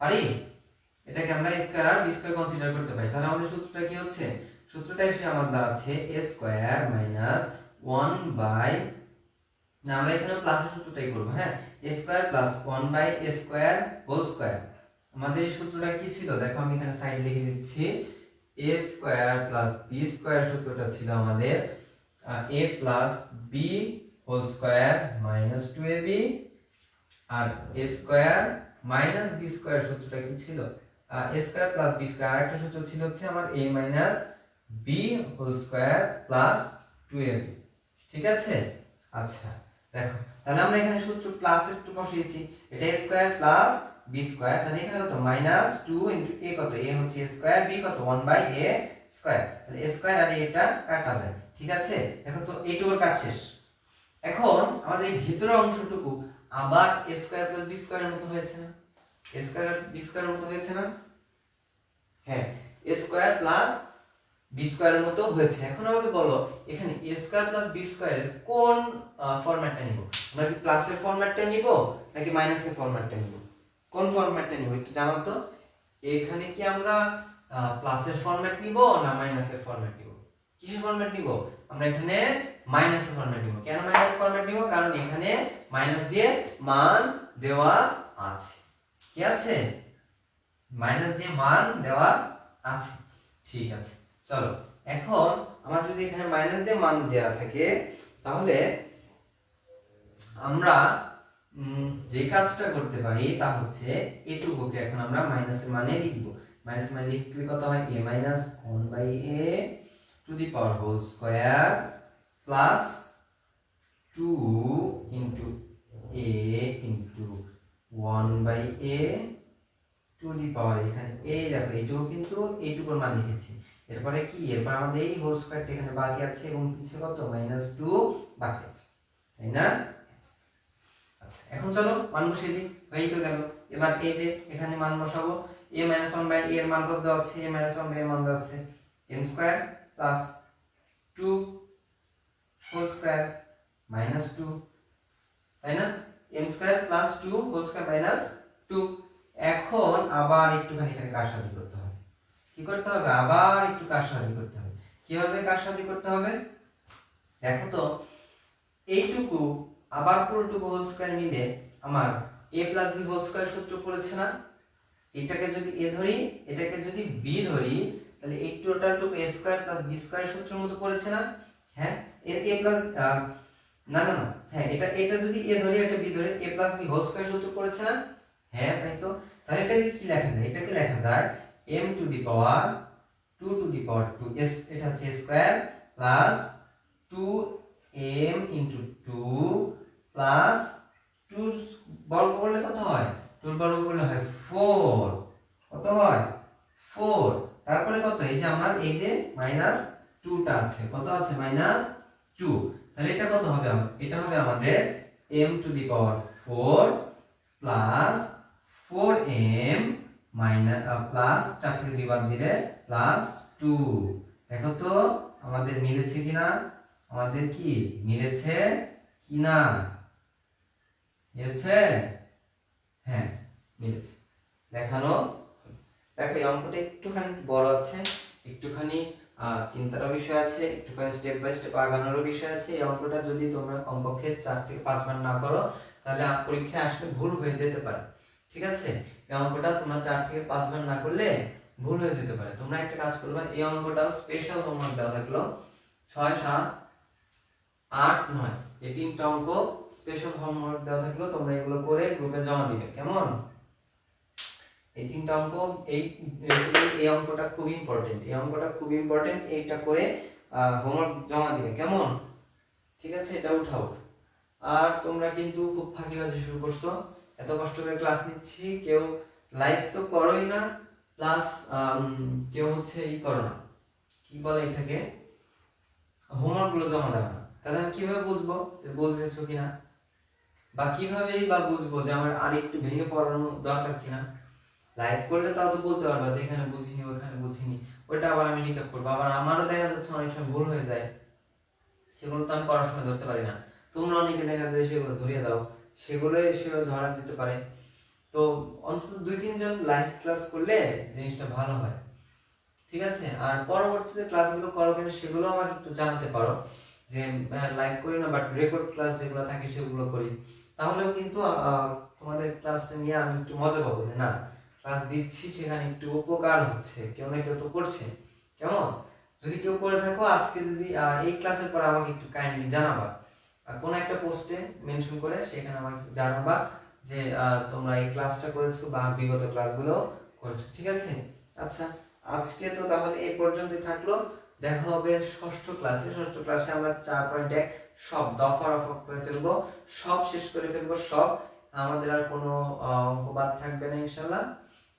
পারি। এটাকে আমরা a স্কয়ার আর b স্কয়ার কনসিডার করতে পারি। তাহলে আমাদের সূত্রটা কি হচ্ছে? সূত্রটা এসে আমার দাঁড়াচ্ছে a স্কয়ার মাইনাস 1 বাই, না আমরা এখানে প্লাসের সূত্রটাই করব, হ্যাঁ a square plus 1 by a square whole square. আমাদের এই সূত্রটা কি ছিল? দেখো আমি এখানে সাইড লিখে দিচ্ছি। a square plus b square সূত্রটা ছিল আমাদের a plus b whole square minus 2ab, আর a square minus b square সূত্রটা কি ছিল? a square plus b square. আরেকটা সূত্র ছিল হচ্ছে আমার a minus b whole square plus 2ab, ঠিক আছে? আচ্ছা দেখো তাহলে আমরা এখানে সূত্র প্লাস একটু বসিয়েছি, এটা a square plus b square, তাহলে এখানে কত মাইনাস 2 ইনটু a, কত a হচ্ছে a স্কয়ার, b কত 1 বাই a স্কয়ার, তাহলে a স্কয়ার আর এটা কাটা যায়, ঠিক আছে? দেখো তো এইটুকুর কাজ শেষ। এখন আমাদের এই ভিতরের অংশটুকু আবার a স্কয়ার প্লাস b স্কয়ারের মতো হয়েছে না? a স্কয়ার আর b স্কয়ারের মতো হয়েছে না? হ্যাঁ, a স্কয়ার প্লাস b স্কয়ারের মতো হয়েছে। এখন আমাকে বলো এখানে a স্কয়ার প্লাস b স্কয়ারের কোন ফরম্যাটটা নিব? আমরা কি প্লাসের ফরম্যাটটা নিব নাকি মাইনাসের ফরম্যাটটা নিব? কোন ফরম্যাটটা নিব একটু জানাও তো। এখানে কি আমরা প্লাসের ফরম্যাট নিব না মাইনাসের ফরম্যাট নিব? কিসের ফরম্যাট নিব? আমরা এখানে মাইনাসের ফরম্যাট নিব। কেন মাইনাস ফরম্যাট নিব? কারণ এখানে মাইনাস দিয়ে মান দেওয়া আছে। কি আছে? মাইনাস দিয়ে মান দেওয়া আছে। ঠিক আছে, চলো এখন আমার যদি এখানে মাইনাস দিয়ে মান দেওয়া থাকে তাহলে আমরা যে কাজটা করতে পারি তা হচ্ছে এটুকুকে এখন আমরা মাইনাসের মানে লিখব। মাইনাস মানে লিখলে কত হয়? a minus 1/a to the power whole square plus 2 into a into 1/a to the power, এখানে এই দেখো এইটুকু কিন্তু এইটুকুর মান লিখেছি। এরপরে কি? এরপর আমাদের এই হোল স্কয়ারটা এখানে বাকি আছে এবং পিছে কত? -2 বাকি আছে, তাই না? আচ্ছা, এখন চলো মান বসিয়ে দিই। হয়েই তো গেল। এবার এই যে এখানে মান বসাবো। a - 1/a এর মান কত দেওয়া আছে? a - 1/a এর মান দেওয়া আছে m square plus 2 whole square minus 2, তাই না? m square plus 2 whole square minus 2। এখন আবার একটুখানি এখানে কারসাজি করতে হবে। কি করতে হবে? আবার একটু কারসাজি করতে হবে। কিভাবে কারসাজি করতে হবে? দেখো তো, এইটুকু আবার পুরোটুকু হোল স্কয়ার মিলে আমার a plus b whole square সূত্র পড়েছে না? এটাকে যদি a ধরি, এটাকে যদি b ধরি, তাহলে এই টোটালটুকু a square plus b square সূত্রের মতো পড়েছে না? হ্যাঁ, এর a প্লাস না না না, হ্যাঁ এটা যদি a ধরি, এটা b ধরি, a plus b whole square সূত্র পড়েছে না? হ্যাঁ, তাই তো। তাহলে এটাকে কি লেখা যায়? এটাকে লেখা যায় m two the power 2 two the power 2, s এটা হচ্ছে square plus 2m into 2 plus 2 বর্গ করলে কত হয়? 2 বর্গ করলে হয় 4। কত হয়? 4। তারপরে কত? এই যে আমার এই যে মাইনাস 2টা আছে, কত আছে? মাইনাস 2। তাহলে এটা কত হবে? এটা হবে আমাদের m two the power 4 plus 4m minus plus 4 থেকে 2 বাদ দিলে প্লাস 2। দেখো তো আমাদের মিলেছে কিনা? আমাদের কি মিলেছে কিনা? মিলেছে? হ্যাঁ, মিলেছে। দেখানো। দেখো এই অঙ্কটা একটুখানি বড় আছে, একটুখানি চিন্তারও বিষয় আছে, একটুখানি স্টেপ বাই স্টেপ আগানোরও বিষয় আছে। এই অঙ্কটা যদি তোমরা কমপক্ষে 4 থেকে 5 বার না করো তাহলে পরীক্ষায় আসলে ভুল হয়ে যেতে পারে। ঠিক আছে, এই অঙ্কটা তোমরা 4 থেকে 5 বার না করলে ভুল হয়ে যেতে পারে। তোমরা একটা কাজ করবে, এই অঙ্কটা স্পেশাল হোমওয়ার্ক দেওয়া থাকলো 6, 7, 8, 9 এই তিনটা অঙ্ক স্পেশাল হোমওয়ার্ক দেওয়া থাকলো। তোমরা এগুলো করে গ্রুপে জমা দিবে, কেমন? এই তিনটা অঙ্ক, এই অঙ্কটা খুব ইম্পর্টেন্ট, এই অঙ্কটা খুব ইম্পর্টেন্ট। এইটা করে হোমওয়ার্ক জমা দিবে, কেমন? ঠিক আছে, এটা উঠাও। আর তোমরা কিন্তু খুব ফাঁকিবাজি শুরু করছো। এত কষ্ট করে ক্লাস নিচ্ছি, কেউ লাইক তো করোই না, প্লাস কেউ হচ্ছে ই করো না, কি বলে এটাকে, হোমওয়ার্ক গুলো জমা দেওয়া না। তাহলে আমি কিভাবে বুঝবো যে বুঝেছো কিনা, বা কিভাবেই বা বুঝবো যে আমার আর একটু ভেঙে পড়ানো দরকার কিনা? লাইক করলে তাও তো বলতে পারবা যে এখানে বুঝিনি, ওখানে বুঝিনি, ওটা আবার আমি রিক্যাপ করবো। আবার আমারও দেখা যাচ্ছে অনেক সময় ভুল হয়ে যায়, সেগুলো তো আমি করার সময় ধরতে পারি না। তোমরা অনেকে দেখা যায় সেগুলো ধরিয়ে দাও, সেগুলো সেভাবে ধরা যেতে পারে। তো অন্তত 2-3 জন লাইভ ক্লাস করলে জিনিসটা ভালো হয়। ঠিক আছে, আর পরবর্তীতে ক্লাসগুলো করো কিনা সেগুলো আমাকে একটু জানাতে পারো, যে লাইভ করি না বাট রেকর্ড ক্লাস যেগুলো থাকে সেগুলো করি। তাহলেও কিন্তু তোমাদের ক্লাসটা নিয়ে আমি একটু মজা পাবো, যে না ক্লাস দিচ্ছি সেখানে একটু উপকার হচ্ছে, কেউ না কেউ তো করছে, কেমন? যদি কেউ করে থাকো আজকে, যদি এই ক্লাসের পর আমাকে একটু কাইন্ডলি জানাবা, কোন একটা পোস্টে মেনশন করে সেখানে আমাকে জানাবা যে তোমরা এই ক্লাসটা করেছো বা বিগত ক্লাসগুলো করেছো। ঠিক আছে, আচ্ছা আজকে তো তাহলে এই পর্যন্তই থাকলো। দেখা হবে ষষ্ঠ ক্লাসে। ষষ্ঠ ক্লাসে আমরা 4.1 সব দফা রফা করে ফেলবো, সব শেষ করে ফেলবো, সব। আমাদের আর কোনো অঙ্ক বাদ থাকবে না ইনশাআল্লাহ।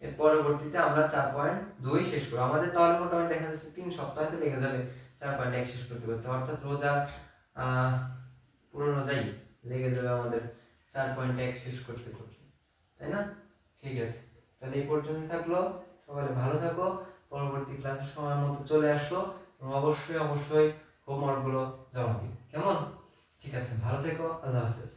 এর পরবর্তীতে আমরা 4.2 শেষ করবো। আমাদের তাহলে মোটামুটি দেখা যাচ্ছে 3 সপ্তাহতে লেগে যাবে 4.1 শেষ করতে করতে, অর্থাৎ রোজা পুরো রোজাই লেগে যাবে আমাদের 4.1 শেষ করতে করতে, তাই না? ঠিক আছে, তাহলে এই পর্যন্ত থাকলো। সকালে ভালো থাকো, পরবর্তী ক্লাসের সময় মতো চলে আসো এবং অবশ্যই হোমওয়ার্কগুলো জমা দিও, কেমন? ঠিক আছে, ভালো থেকো, আল্লাহ হাফেজ।